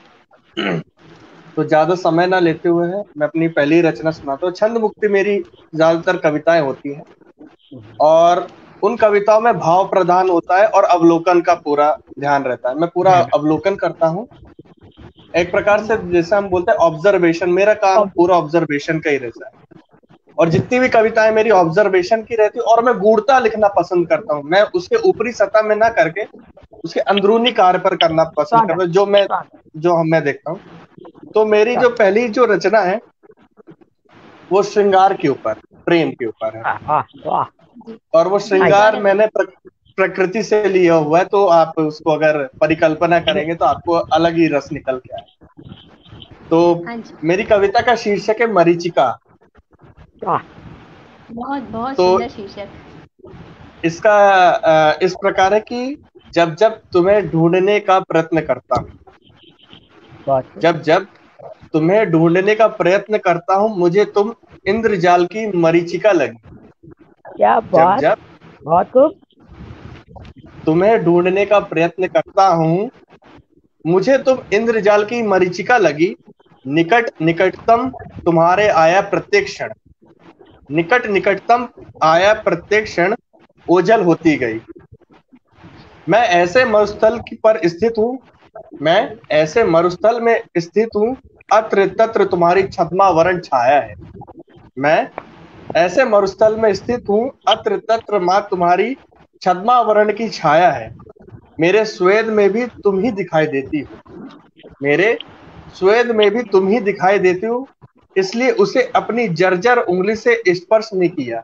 तो ज्यादा समय ना लेते हुए है मैं अपनी पहली रचना सुनाता हूँ। छंद मुक्ति मेरी ज्यादातर कविताएं होती हैं और उन कविताओं में भाव प्रधान होता है और अवलोकन का पूरा ध्यान रहता है। मैं पूरा अवलोकन करता हूँ, एक प्रकार से जैसे हम बोलते हैं ऑब्जर्वेशन। मेरा काम पूरा ऑब्जर्वेशन का ही रहता है और जितनी भी कविताएं मेरी ऑब्जर्वेशन की रहती है और मैं गूढ़ता लिखना पसंद करता हूँ। मैं उसके ऊपरी सतह में ना करके उसके अंदरूनी कार्य पर करना पसंद करता हूँ, जो मैं देखता हूँ। तो मेरी जो पहली जो रचना है वो श्रृंगार के ऊपर, प्रेम के ऊपर है और वो श्रृंगार मैंने प्रकृति से लिया हुआ है। तो आप उसको अगर परिकल्पना करेंगे तो आपको अलग ही रस निकल के आए। तो मेरी कविता का शीर्षक है मरीचिका। बहुत बहुत सुंदर शीर्षक। इसका इस प्रकार है कि जब जब तुम्हें ढूंढने का प्रयत्न करता हूँ, जब जब तुम्हें ढूंढने का प्रयत्न करता हूँ, मुझे तुम इंद्रजाल की मरीचिका लगी। क्या बात, जब जब बहुत खूब। तुम्हें ढूंढने का प्रयत्न करता हूँ, मुझे तुम इंद्रजाल की मरीचिका लगी। निकट निकटतम तुम्हारे आया प्रत्येक क्षण, निकट निकटतम आया प्रत्येक क्षण ओझल होती गई। मैं ऐसे मरुस्थल पर स्थित हूँ, मैं ऐसे मरुस्थल में स्थित हूँ, अत्र तत्र तुम्हारी छद्मा वरण छाया है। मैं ऐसे मरुस्थल में स्थित हूँ, अत्र तत्र माँ तुम्हारी छद्मा वरण की छाया है। मेरे स्वेद में भी तुम ही दिखाई देती हो, मेरे स्वेद में भी तुम ही दिखाई देती हो। इसलिए उसे अपनी जर्जर उंगली से स्पर्श नहीं किया,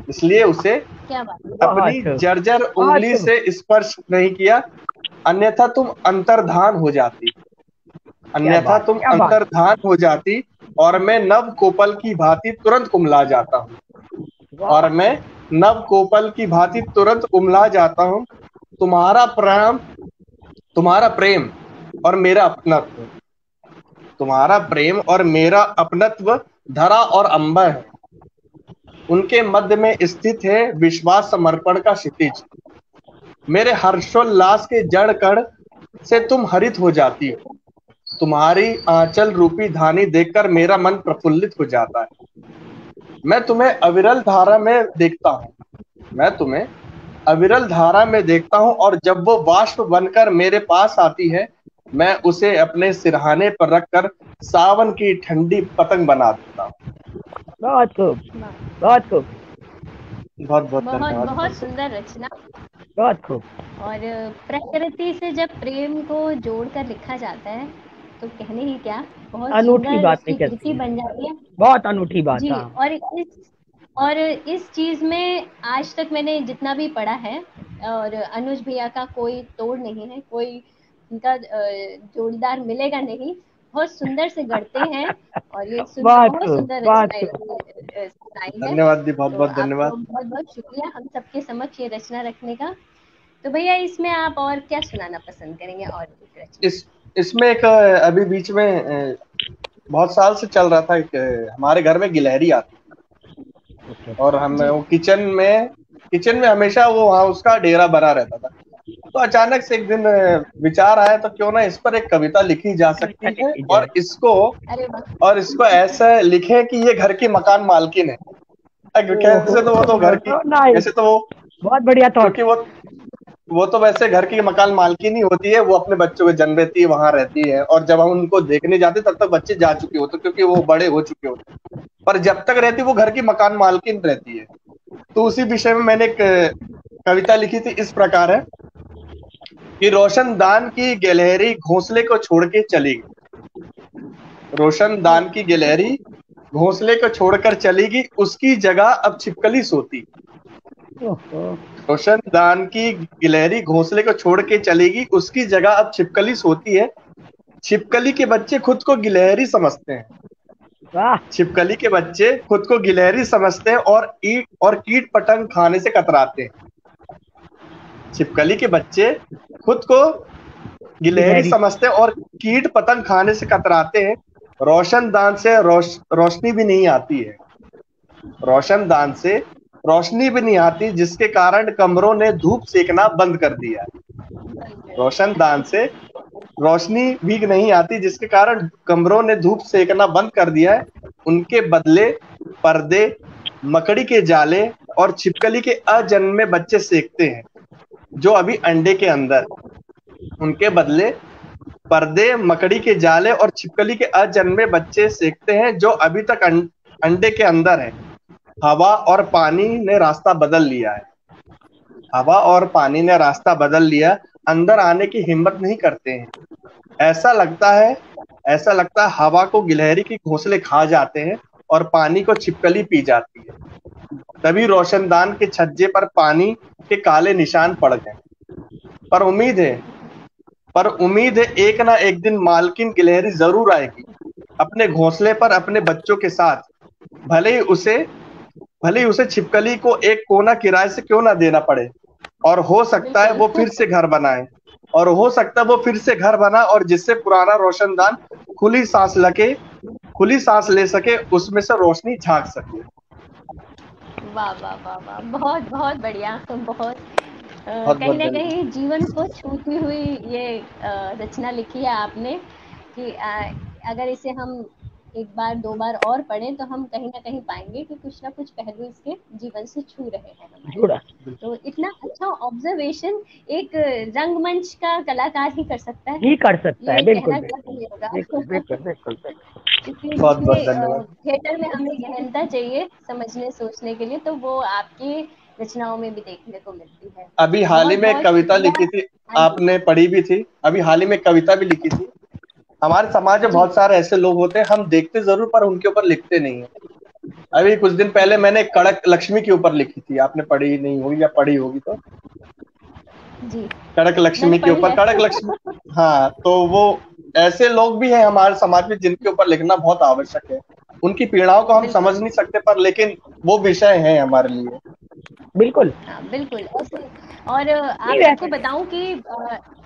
इसलिए उसे अपनी जर्जर उंगली से स्पर्श नहीं किया, अन्यथा तुम अंतर्धान हो जाती, अन्यथा तुम अंतर्धान हो जाती और मैं नव कोपल की भांति तुरंत कुम्हला जाता हूँ, और मैं नव कोपल की भांति तुरंत कुम्हला जाता हूँ। तुम्हारा प्रेम और मेरा अपनत्व, तुम्हारा प्रेम और मेरा अपनत्व धरा और अंबर है, उनके मध्य में स्थित है विश्वास समर्पण का क्षितिज। मेरे हर्षोल्लास के जड़ कण से तुम हरित हो जाती हो, तुम्हारी आंचल रूपी धानी देखकर मेरा मन प्रफुल्लित हो जाता है। मैं तुम्हें अविरल धारा में देखता हूँ, मैं तुम्हें अविरल धारा में देखता हूँ और जब वो बाष्प बनकर मेरे पास आती है, मैं उसे अपने सिरहाने पर रखकर सावन की ठंडी पतंग बना देता हूँ। बहुत खूब, बहुत खूब। बहुत बहुत धन्यवाद। बहुत सुंदर रचना। बहुत खूब। और प्रकृति से जब प्रेम को जोड़कर लिखा जाता है तो कहने ही क्या, बहुत अनूठी सुंदर बात नहीं उसकी कहती कृति है, बन जाती है। बहुत अनूठी बात। जी। हाँ। और इस चीज में आज तक मैंने जितना भी पढ़ा है, और अनुज भैया का कोई तोड़ नहीं है, कोई उनका जोड़ीदार मिलेगा नहीं। बहुत सुंदर से गढ़ते हैं, और ये सुनकर बहुत बहुत खूब, सुंदर बहुत रचना खूब। सुनाई है। धन्यवाद दी, बहुत तो बहुत आपको धन्यवाद। बहुत बहुत शुक्रिया हम सबके समक्ष ये रचना रखने का। तो भैया इसमें आप और क्या सुनाना पसंद करेंगे, और एक रचना? इसमें एक अभी बीच में बहुत साल से चल रहा था, एक हमारे घर में गिलहरी आती, और हम जी। वो किचन में हमेशा वो वहाँ उसका डेरा बना रहता था। तो अचानक से एक दिन विचार आया, तो क्यों ना इस पर एक कविता लिखी जा कविता सकती है, लिखी जाए। अरे वाह। और इसको ऐसा लिखे कि ये घर की मकान मालकिन है। ओहो, कैसे, तो वो तो घर की, नाइस, कैसे तो वो, बहुत बढ़िया थॉट। क्योंकि वो तो वैसे घर की मकान मालकिन ही होती है, वो अपने बच्चों को जन्म देती है, वहां रहती है, और जब हम उनको देखने जाते तब तक बच्चे जा चुके होते, क्योंकि वो बड़े हो चुके होते, पर जब तक रहती वो घर की मकान मालकिन रहती है। तो उसी विषय में मैंने एक कविता लिखी थी, इस प्रकार है कि रोशनदान की गिलहरी घोंसले को छोड़ के चली गई। रोशनदान की गिलहरी घोंसले को छोड़कर चली गई, उसकी जगह अब छिपकली सोती। ओहो, रोशनदान की गिलहरी घोंसले को छोड़ के चली गई, उसकी जगह अब छिपकली सोती है। छिपकली के बच्चे खुद को गिलहरी समझते हैं। वाह। छिपकली के बच्चे खुद को गिलहरी समझते हैं, और कीट पतंग खाने से कतराते हैं। छिपकली के बच्चे खुद को गिलहरी गिलहरी। समझते हैं और कीट पतंग खाने से कतराते हैं। रोशनदान से रोशनी भी नहीं आती है। रोशनदान से रोशनी भी नहीं आती, जिसके कारण कमरों ने धूप सेकना बंद कर दिया है। रोशनदान से रोशनी भी नहीं आती, जिसके कारण कमरों ने धूप सेकना बंद कर दिया है। उनके बदले पर्दे, मकड़ी के जाले और छिपकली के अजन्मे बच्चे सेकते हैं, जो अभी अंडे के अंदर। उनके बदले पर्दे, मकड़ी के जाले और छिपकली के अजन्मे बच्चे सेकते हैं, जो अभी तक अंडे के अंदर है। हवा और पानी ने रास्ता बदल लिया है। हवा और पानी ने रास्ता बदल लिया, अंदर आने की हिम्मत नहीं करते हैं। ऐसा लगता है हवा को गिलहरी की घोंसले खा जाते हैं, और पानी को छिपकली पी जाती है। तभी रोशनदान के छज्जे पर पानी के काले निशान पड़ गए। पर उम्मीद है एक ना एक दिन मालकिन गिलहरी जरूर आएगी, अपने घोंसले पर अपने बच्चों के साथ। भले ही उसे भले ही उसे छिपकली को एक कोना किराए से क्यों ना देना पड़े, और हो सकता है वो फिर से घर बनाए वो फिर से घर बना, और जिससे पुराना रोशनदान खुली सांस ले सके, उसमें से रोशनी झांक सके। वाह वाह वाह वाह, बहुत बहुत बढ़िया। बहुत बहुत कहीं बहुत ना धन्यवाद। कहीं जीवन को छूती हुई ये रचना लिखी है आपने, कि अगर इसे हम एक बार दो बार और पढ़ें तो हम कहीं ना कहीं पाएंगे कि कुछ ना कुछ पहलू इसके जीवन से छू रहे हैं हमारे। जुड़ा। तो इतना अच्छा ऑब्जर्वेशन एक रंगमंच का कलाकार ही कर सकता है, ही कर सकता है, ये बिल्कुल कहना बिल्कुल। काफी होगा। बिल्कुल बिल्कुल बिल्कुल बिल्कुल। क्योंकि बहुत बहुत जिसमें धन्यवाद। थिएटर में हमें गहनता चाहिए समझने सोचने के लिए, तो वो आपकी रचनाओं में भी देखने को मिलती है। अभी हाल ही बहुत में एक बहुत कविता शुक्रिया। लिखी थी, हाँ जी। आपने पढ़ी भी थी। अभी हाल ही में एक कविता भी लिखी थी। हमारे समाज में जी। बहुत सारे ऐसे लोग होते हैं, हम देखते जरूर पर उनके ऊपर लिखते नहीं है। अभी कुछ दिन पहले मैंने कड़क लक्ष्मी के ऊपर लिखी थी, आपने पढ़ी नहीं होगी या पढ़ी होगी तो। जी कड़क मैंने लक्ष्मी के पढ़ी ऊपर, है। कड़क लक्ष्मी। हाँ, तो वो ऐसे लोग भी हैं हमारे समाज में जिनके ऊपर लिखना बहुत आवश्यक है। उनकी पीड़ाओं को हम समझ बिल्कुल। नहीं सकते, पर लेकिन वो विषय है हमारे लिए। बिल्कुल। हाँ बिल्कुल ऐसे। और नहीं आप सबको वैसे। बताऊं कि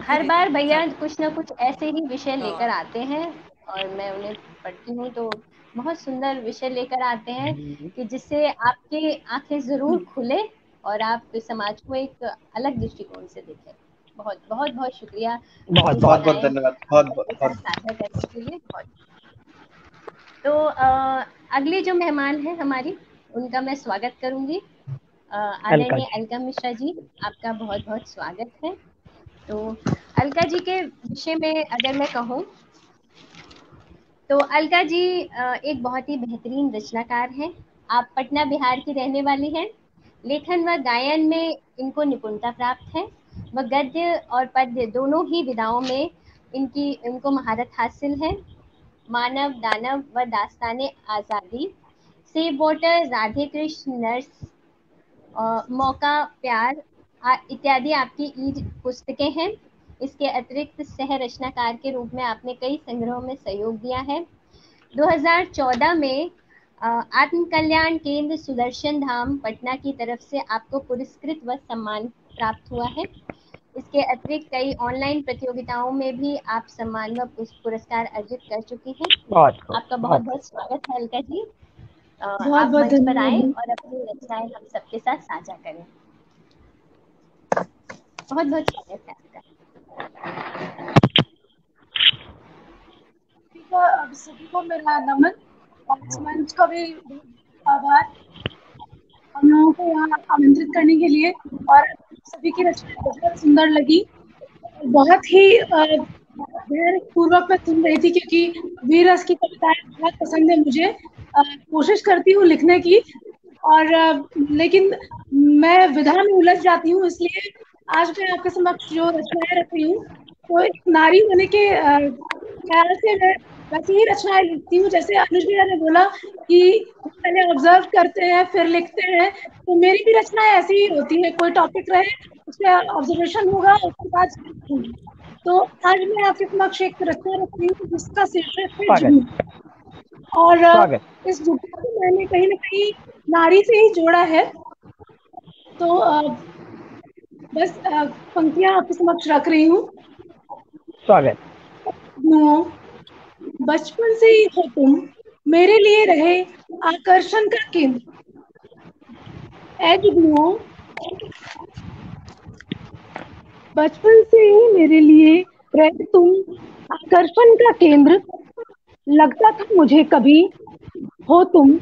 हर बार भैया कुछ ना कुछ ऐसे ही विषय लेकर आते हैं, और मैं उन्हें पढ़ती हूँ तो बहुत सुंदर विषय लेकर आते हैं, कि जिससे आपकी आंखें जरूर खुले और आप समाज को एक अलग दृष्टिकोण से देखें। बहुत बहुत बहुत शुक्रिया बहुत अपनी बहुत। बहुत बहुत रचनाएं धन्यवाद, हम बहुत सबके साथ बहुत। साझा करने के लिए। बहुत। तो अगली जो मेहमान है हमारी, उनका मैं स्वागत करूंगी। अलका आदरणीय जी। अलका मिश्रा जी, आपका बहुत बहुत स्वागत है। तो अलका जी के विषय में अगर मैं कहूँ, तो अलका जी एक बहुत ही बेहतरीन रचनाकार हैं। आप पटना बिहार की रहने वाली हैं। लेखन व गायन में इनको निपुणता प्राप्त है। व गद्य और पद्य दोनों ही विधाओं में इनको महारत हासिल है। मानव दानव व दास्ताने आज़ादी, save water, Radhe Krishna, nurse, मौका, प्यार इत्यादि आपकी ई पुस्तकें हैं। इसके अतिरिक्त सह रचनाकार के रूप में आपने कई संग्रहों में सहयोग दिया है। 2014 में आत्म कल्याण केंद्र सुदर्शन धाम पटना की तरफ से आपको पुरस्कृत व सम्मान प्राप्त हुआ है। इसके अतिरिक्त कई ऑनलाइन प्रतियोगिताओं में भी आप सम्मान व पुरस्कार अर्जित कर चुकी हैं। आपका बहुत बहुत स्वागत है अलका जी। आप मंच पर आए और अपनी रचनाएं हम सबके साथ साझा करें। बहुत बहुत स्वागत है आपका। सभी को मेरा नमन और इस मंच का भी आभार हम लोगों को यहाँ आमंत्रित करने के लिए। और सभी की रचनाएं बहुत सुंदर लगी, बहुत ही धैर्य पूर्वक मैं सुन रही थी क्योंकि वीर रस की कविताएं बहुत पसंद है मुझे। कोशिश करती हूँ लिखने की और लेकिन मैं विधा में उलझ जाती हूँ, इसलिए आज मैं आपके समक्ष जो रचनाएं रख रही हूँ तो एक नारी होने के ख्याल से मैं वैसे ही रचनाएं लिखती हूँ। जैसे अनुज भैया ने बोला कि पहले ऑब्जर्व करते हैं फिर लिखते हैं, तो मेरी भी रचनाएं ऐसी ही होती है। कोई टॉपिक रहे उस पर ऑब्जर्वेशन होगा, उसके बाद लिखूंगी। तो आज मैं आपके समक्ष एक रचना रख रही हूँ जिसका शीर्षक है जुगनू। और इस जुगनू को मैंने कहीं ना कहीं नारी से ही जोड़ा है। तो बस पंक्तियां आपके समक्ष रख रही हूँ। स्वागत। बचपन से ही हो तुम मेरे लिए रहे आकर्षण का केंद्र। ऐ जुगनुओं, बचपन से ही मेरे लिए रहे तुम आकर्षण का केंद्र। लगता था मुझे कभी हो तुम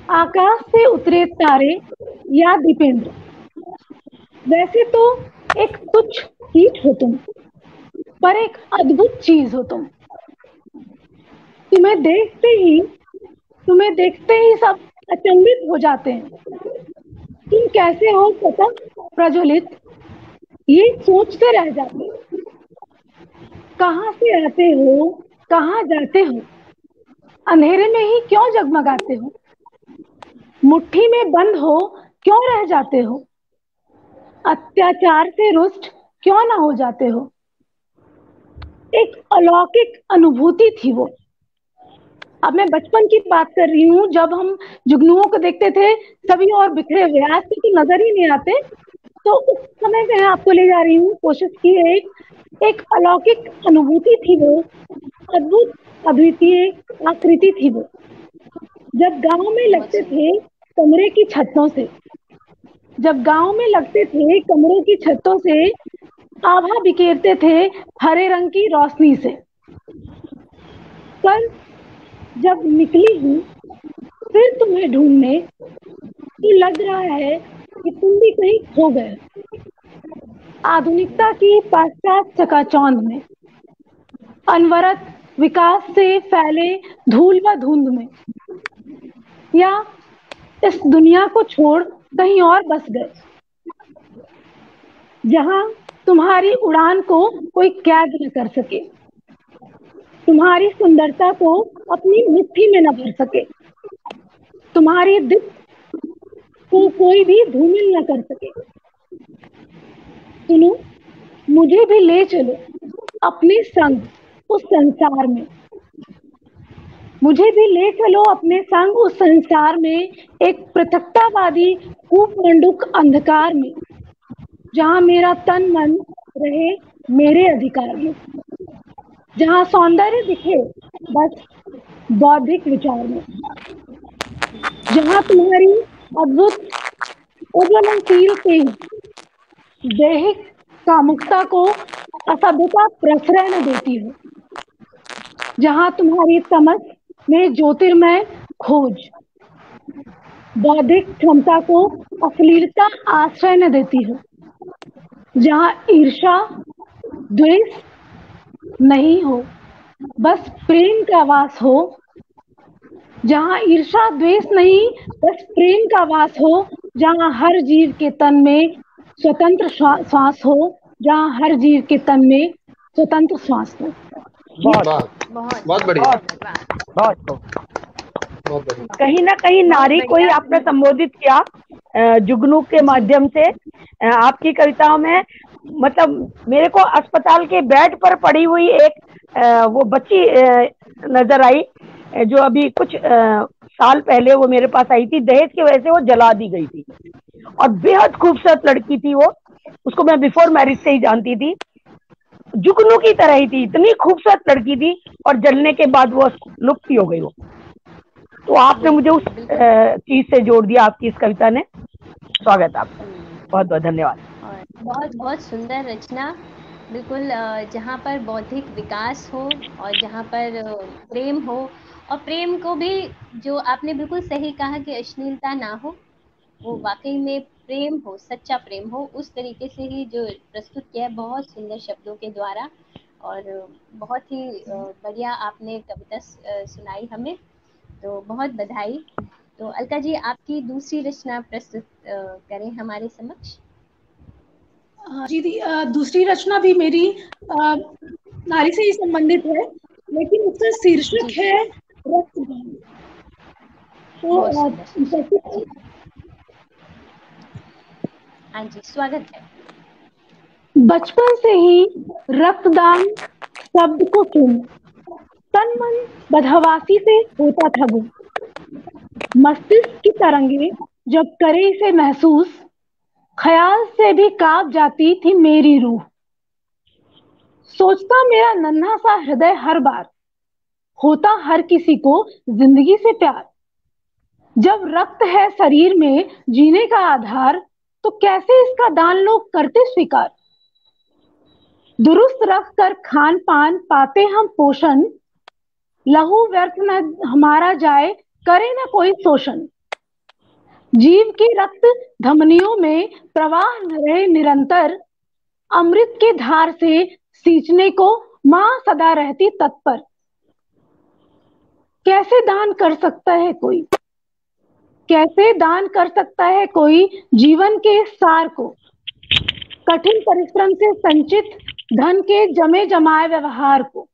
आकाश से उतरे तारे या दीपेंद्र। वैसे तो एक तुच्छ कीट हो तुम, पर एक अद्भुत चीज हो तुम। तुम्हें देखते ही सब अचंभित हो जाते हैं। तुम कैसे हो पता प्रज्वलित, ये सोचते रह जाते हो। कहाँ से आते हो, कहाँ जाते हो, अंधेरे में ही क्यों जगमगाते हो। मुट्ठी में बंद हो क्यों रह जाते हो, अत्याचार से रुष्ट क्यों ना हो जाते हो। एक अलौकिक अनुभूति थी वो। अब मैं बचपन की बात कर रही हूँ, जब हम जुगनुओं को देखते थे सभी और बिखरे हुए, आज तो नजर ही नहीं आते। तो उस समय में आपको ले जा रही हूँ, कोशिश की है। एक अलौकिक अनुभूति थी वो, अद्भुत अद्वितीय आकृति थी वो। जब गांव में लगते थे कमरे की छतों से, जब गांव में लगते थे कमरों की छतों से, आभा बिखेरते थे हरे रंग की रोशनी से। पर जब निकली हूँ फिर तुम्हें ढूंढने, तो लग रहा है कि तुम भी कहीं खो गए आधुनिकता की पाश्चात्य चकाचौंध में, अनवरत विकास से फैले धूल व धुंध में, या इस दुनिया को छोड़ कहीं और बस गए जहां तुम्हारी उड़ान को कोई कैद न कर सके, तुम्हारी सुंदरता को अपनी मुट्ठी में न भर सके, तुम्हारी दिल को कोई भी धूमिल न कर सके। सुनो, मुझे भी ले चलो अपने संग उस संसार में, मुझे भी ले चलो अपने संग उस संसार में, एक पृथकतावादी कूपमंडूक अंधकार में, जहां मेरा तन मन रहे मेरे अधिकार में, जहां सौंदर्य दिखे बस बौद्धिक विचार में, जहां तुम्हारी अद्भुत उज्ज्वलनशील तेज दैहिक कामुकता को असभ्यता प्रश्रय न देती हो, जहां तुम्हारी समझ में ज्योतिर्मय खोज बौद्धिक क्षमता को अश्लीलता आश्रय न देती हो, जहां ईर्ष्या द्वेष नहीं हो बस प्रेम का वास हो, जहां ईर्ष्या द्वेष नहीं बस प्रेम का वास हो, जहाँ हर जीव के तन में स्वतंत्र श्वास हो, जहाँ हर जीव के तन में स्वतंत्र श्वास हो। बहुत वाह, बहुत बहुत बढ़िया, बहुत बहुत बढ़िया। कहीं ना कहीं नारी को ही आपने संबोधित किया जुगनू के माध्यम से। आपकी कविताओं में मतलब मेरे को अस्पताल के बेड पर पड़ी हुई एक वो बच्ची नजर आई, जो अभी कुछ साल पहले वो मेरे पास आई थी। दहेज की वजह से वो जला दी गई थी और बेहद खूबसूरत लड़की थी वो। उसको मैं बिफोर मैरिज से ही जानती थी। जुगनू की तरह ही थी, इतनी खूबसूरत लड़की थी और जलने के बाद वो लुप्त ही हो गई वो। तो आपने मुझे उस चीज से जोड़ दिया, आपकी इस कविता ने। स्वागत आपका, बहुत बहुत धन्यवाद। और बहुत बहुत सुंदर रचना, बिल्कुल जहाँ पर बौद्धिक विकास हो और जहाँ पर प्रेम हो, और प्रेम को भी जो आपने बिल्कुल सही कहा कि अश्लीलता ना हो, वो वाकई में प्रेम हो, सच्चा प्रेम हो, उस तरीके से ही जो प्रस्तुत किया है बहुत सुंदर शब्दों के द्वारा। और बहुत ही बढ़िया आपने कविता सुनाई हमें, तो बहुत बधाई। तो अलका जी, आपकी दूसरी रचना प्रस्तुत करें हमारे समक्ष। जी दूसरी रचना भी मेरी नारी से ही संबंधित है, लेकिन उसका शीर्षक है रक्तदान। तो हाँ जी, स्वागत है। बचपन से ही रक्तदान शब्द को सुन तन मन बदहवासी से होता था गुम। मस्तिष्क की तरंगे जब करे इसे महसूस, ख्याल से भी कांप जाती थी मेरी रूह। सोचता मेरा नन्हा सा हृदय हर बार, होता हर किसी को जिंदगी से प्यार। जब रक्त है शरीर में जीने का आधार, तो कैसे इसका दान लोग करते स्वीकार। दुरुस्त रख कर खान पान पाते हम पोषण, लहू व्यर्थ न हमारा जाए, करे न कोई शोषण। जीव के रक्त धमनियों में प्रवाह रहे निरंतर, अमृत के धार से सींचने को मां सदा रहती तत्पर। कैसे दान कर सकता है कोई, कैसे दान कर सकता है कोई जीवन के सार को, कठिन परिश्रम से संचित धन के जमे जमाए व्यवहार को।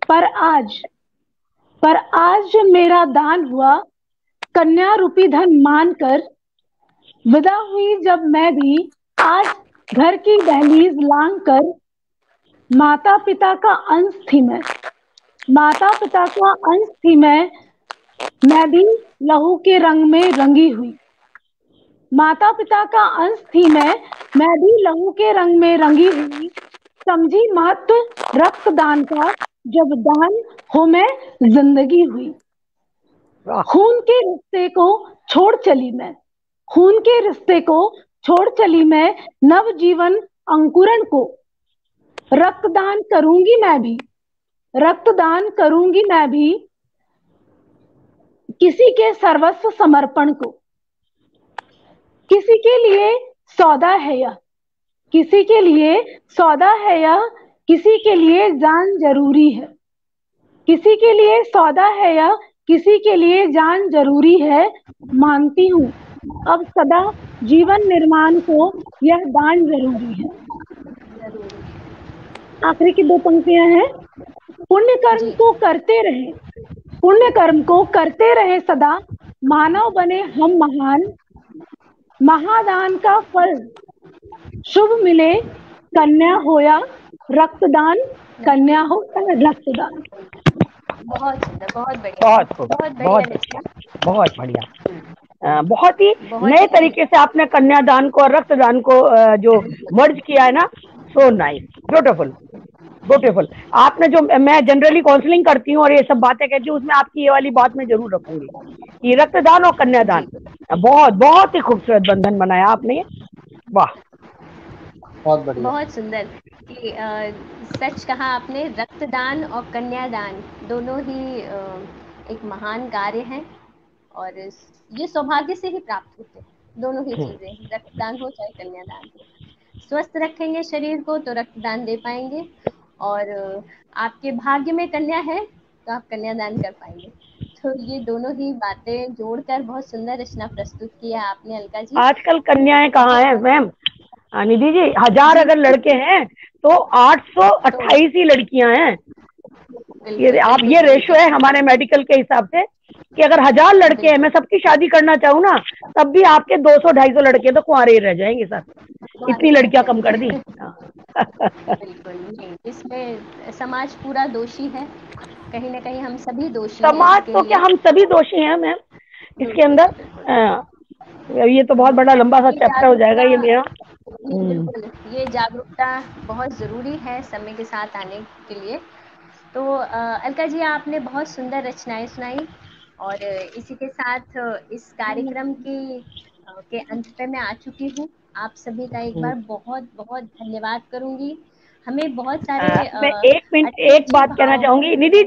पर आज जब मेरा दान हुआ, कन्या रूपी धन मानकर, विदा हुई जब मैं भी आज घर की दहलीज लांग कर। माता पिता का अंश थी मैं, माता पिता का अंश थी मैं भी लहू के रंग में रंगी हुई। माता पिता का अंश थी मैं भी लहू के रंग में रंगी हुई। समझी महत्व रक्तदान का, जब दान हो मैं जिंदगी हुई। खून के रिश्ते को छोड़ चली मैं, खून के रिश्ते को छोड़ चली मैं, नव जीवन अंकुरण को। रक्तदान करूंगी मैं भी, रक्तदान करूंगी मैं भी, किसी के सर्वस्व समर्पण को। किसी के लिए सौदा है यह, किसी के लिए सौदा है यह, किसी के लिए जान जरूरी है। किसी के लिए सौदा है यह, किसी के लिए जान जरूरी है। मानती हूँ अब सदा जीवन निर्माण को यह दान जरूरी है। आखिरी की दो पंक्तियां हैं। पुण्य कर्म को करते रहे, पुण्य कर्म को करते रहे सदा, मानव बने हम महान। महादान का फल शुभ मिले, कन्या हो या रक्तदान, कन्या हो या रक्तदान। बहुत सुंदर, बहुत बढ़िया, बहुत बढ़िया, बहुत ही नए तरीके से आपने कन्यादान को और रक्तदान को जो मर्ज किया है ना, सो नाइस, ब्यूटीफुल ब्यूटीफुल। आपने जो, मैं जनरली काउंसलिंग करती हूँ और ये सब बातें कहती हूँ, उसमें आपकी ये वाली बात मैं जरूर रखूंगी कि रक्तदान और कन्यादान, बहुत बहुत ही खूबसूरत बंधन बनाया आपने। वाह, बहुत बढ़िया, बहुत सुंदर कि सच कहा आपने। रक्तदान और कन्यादान दोनों ही एक महान कार्य हैं, और ये सौभाग्य से ही प्राप्त होते हैं दोनों ही चीजें, रक्तदान हो चाहे कन्यादान हो। स्वस्थ रखेंगे शरीर को तो रक्तदान दे पाएंगे, और आपके भाग्य में कन्या है तो आप कन्यादान कर पाएंगे। तो ये दोनों ही बातें जोड़कर बहुत सुंदर रचना प्रस्तुत किया आपने अलका जी। आजकल कन्याएं कहाँ हैं मैम? निधि जी, 1000 अगर लड़के हैं तो 828 ही लड़कियां हैं। ये आप ये रेशो है हमारे मेडिकल के हिसाब से कि अगर 1000 लड़के हैं, मैं सबकी शादी करना चाहूँ ना, तब भी आपके 200-250 लड़के तो कुंवारे रह जाएंगे सर। इतनी लड़कियां कम कर दी। बिल्कुल नहीं, इसमें समाज पूरा दोषी है, कहीं ना कहीं हम सभी दोषी समाज हैं तो क्या, हम सभी दोषी हैं मैम इसके अंदर। ये तो बहुत बड़ा लंबा सा चैप्टर हो जाएगा ये मेरा। बिल्कुल, ये जागरूकता बहुत जरूरी है समय के साथ आने के लिए। तो अलका जी, आपने बहुत सुंदर रचनाएं सुनाई और इसी के साथ इस कार्यक्रम के अंत पे मैं आ चुकी हूँ। आप सभी का एक बार बहुत बहुत धन्यवाद करूंगी। हमें बहुत सारे मैं एक बात कहना चाहूंगी निधि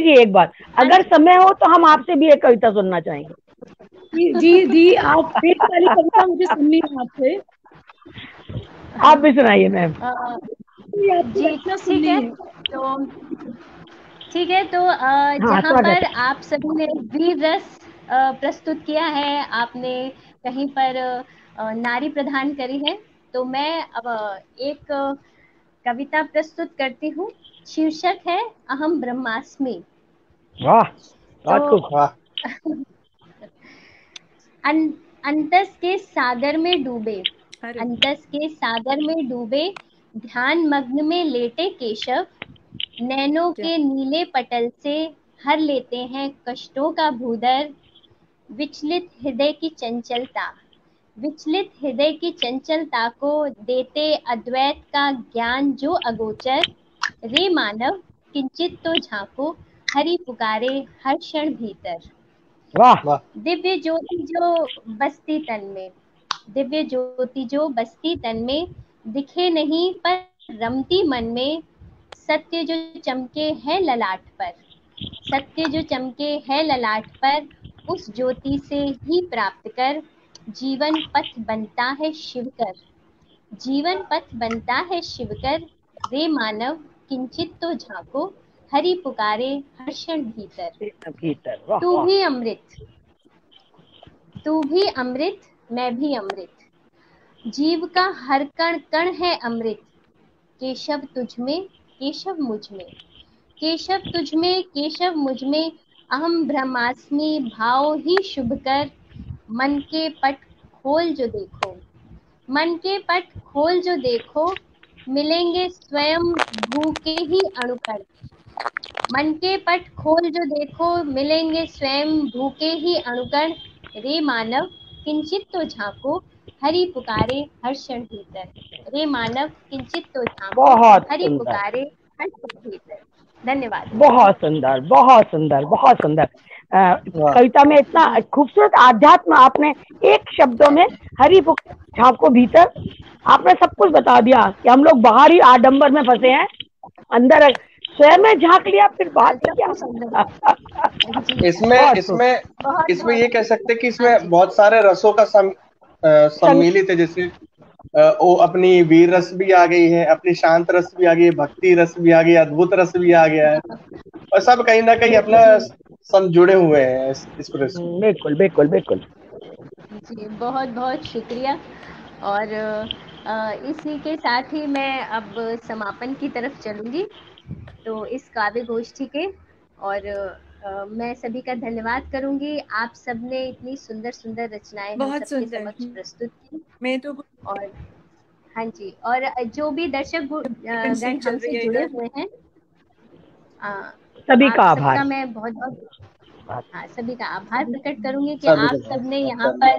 जी एक बात, अगर समय हो तो हम आपसे भी एक कविता सुनना चाहेंगे। जी आप एक वाली कविता मुझे सुननी है आपसे। आप भी सुनाइए मैम। जी ठीक है। तो जहाँ पर आप सभी ने वीर रस प्रस्तुत किया है, आपने कहीं पर नारी प्रदान करी है, तो मैं अब एक कविता प्रस्तुत करती हूँ। शीर्षक है अहम ब्रह्मास्मि। वाह, तो अंतस के सागर में डूबे, अंतस के सागर में डूबे, ध्यान मग्न में लेटे केशव, नैनों के नीले पटल से हर लेते हैं कष्टों का भूदर। विचलित हृदय की चंचलता, विचलित हृदय की चंचलता को देते अद्वैत का ज्ञान जो अगोचर। रे मानव किंचित तो झांको, हरि पुकारे हर क्षण भीतर। वाह। दिव्य ज्योति जो बसती तन में, दिव्य ज्योति जो बसती तन में, दिखे नहीं पर रमती मन में। सत्य जो चमके है ललाट पर, सत्य जो चमके है ललाट पर, उस ज्योति से ही प्राप्त कर। जीवन पथ बनता है शिवकर, जीवन पथ बनता है शिवकर। रे मानव किंचित तो झांको, हरि पुकारे हर क्षण भीतर। तू भी अमृत, तू भी अमृत, मैं भी अमृत। जीव का हर कण कण है अमृत। केशव तुझ में, केशव मुझ में, केशव तुझ में, केशव मुझ में। अहम ब्रह्मास्मि भाव ही शुभ कर। मन के पट खोल जो देखो, मन के पट खोल जो देखो, मिलेंगे स्वयं भू के ही अणुकण। मन के पट खोल जो देखो, मिलेंगे स्वयं भू के ही अणुकण। रे मानव किंचित तो झांको, हरि पुकारे हर क्षण भीतर। रे मानव किंचित तो झांको, हरि पुकारे हर क्षण भीतर। धन्यवाद। बहुत सुंदर, बहुत सुंदर, बहुत सुंदर। कविता में इतना खूबसूरत आध्यात्म आपने एक शब्दों में, हरि झांको भीतर, आपने सब कुछ बता दिया कि हम लोग बाहर ही आडंबर में फंसे हैं, अंदर स्वयं में झांक लिया फिर बाहर से क्या। इसमें ये कह सकते कि इसमें बहुत सारे रसों का सम्मिलित है। जैसे वो अपनी वीर रस भी आ गई है, अपनी शांत रस भी आ गई है, भक्ति रस भी आ गई, अद्भुत रस भी आ गया है, और सब कहीं ना कहीं अपना सब जुड़े हुए हैं इस प्रश्न। बिल्कुल बिल्कुल बिल्कुल जी, बहुत बहुत शुक्रिया। और इसी के साथ ही मैं अब समापन की तरफ चलूंगी तो इस काव्य गोष्ठी के। और मैं सभी का धन्यवाद करूंगी। आप सबने इतनी सुंदर सुंदर रचनाएं हम सबके समक्ष प्रस्तुत की। मैं तो और हाँ जी, और जो भी दर्शक गण हमसे जुड़े हुए हैं, सभी का आप आभार। सबका मैं बहुत बहुत सभी का आभार प्रकट करूंगी कि आप सबने यहाँ पर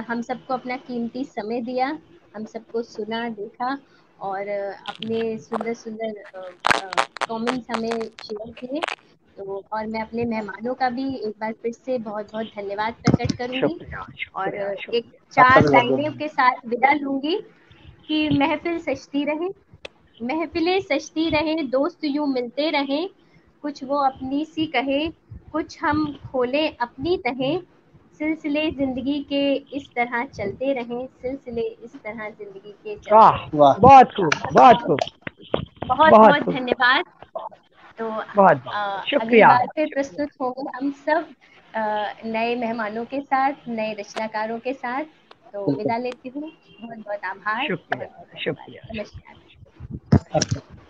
हम सबको अपना कीमती समय दिया, हम सबको सुना, देखा और अपने सुंदर सुंदर कमेंट्स हमें शेयर किए। तो और मैं अपने मेहमानों का भी एक बार फिर से बहुत बहुत धन्यवाद प्रकट करूंगी। और एक 4 लाइनें के साथ विदा लूंगी कि महफिल सजती रहे, महफिलें सजती रहे, दोस्त यूं मिलते रहें, कुछ वो अपनी सी कहे, कुछ हम खोलें अपनी तहें, सिलसिले जिंदगी के इस तरह चलते रहें, सिलसिले इस तरह जिंदगी के चलते रहें। बहुत खूब, बहुत खूब, बहुत बहुत धन्यवाद। तो बहुत अगली शुक्रिया। बार फिर प्रस्तुत होंगे हम सब नए मेहमानों के साथ, नए रचनाकारों के साथ। तो विदा लेती हूँ। बहुत बहुत आभार, बहुत शुक्रिया बहुत धन्यवाद। शुक्रिया। नमस्कार।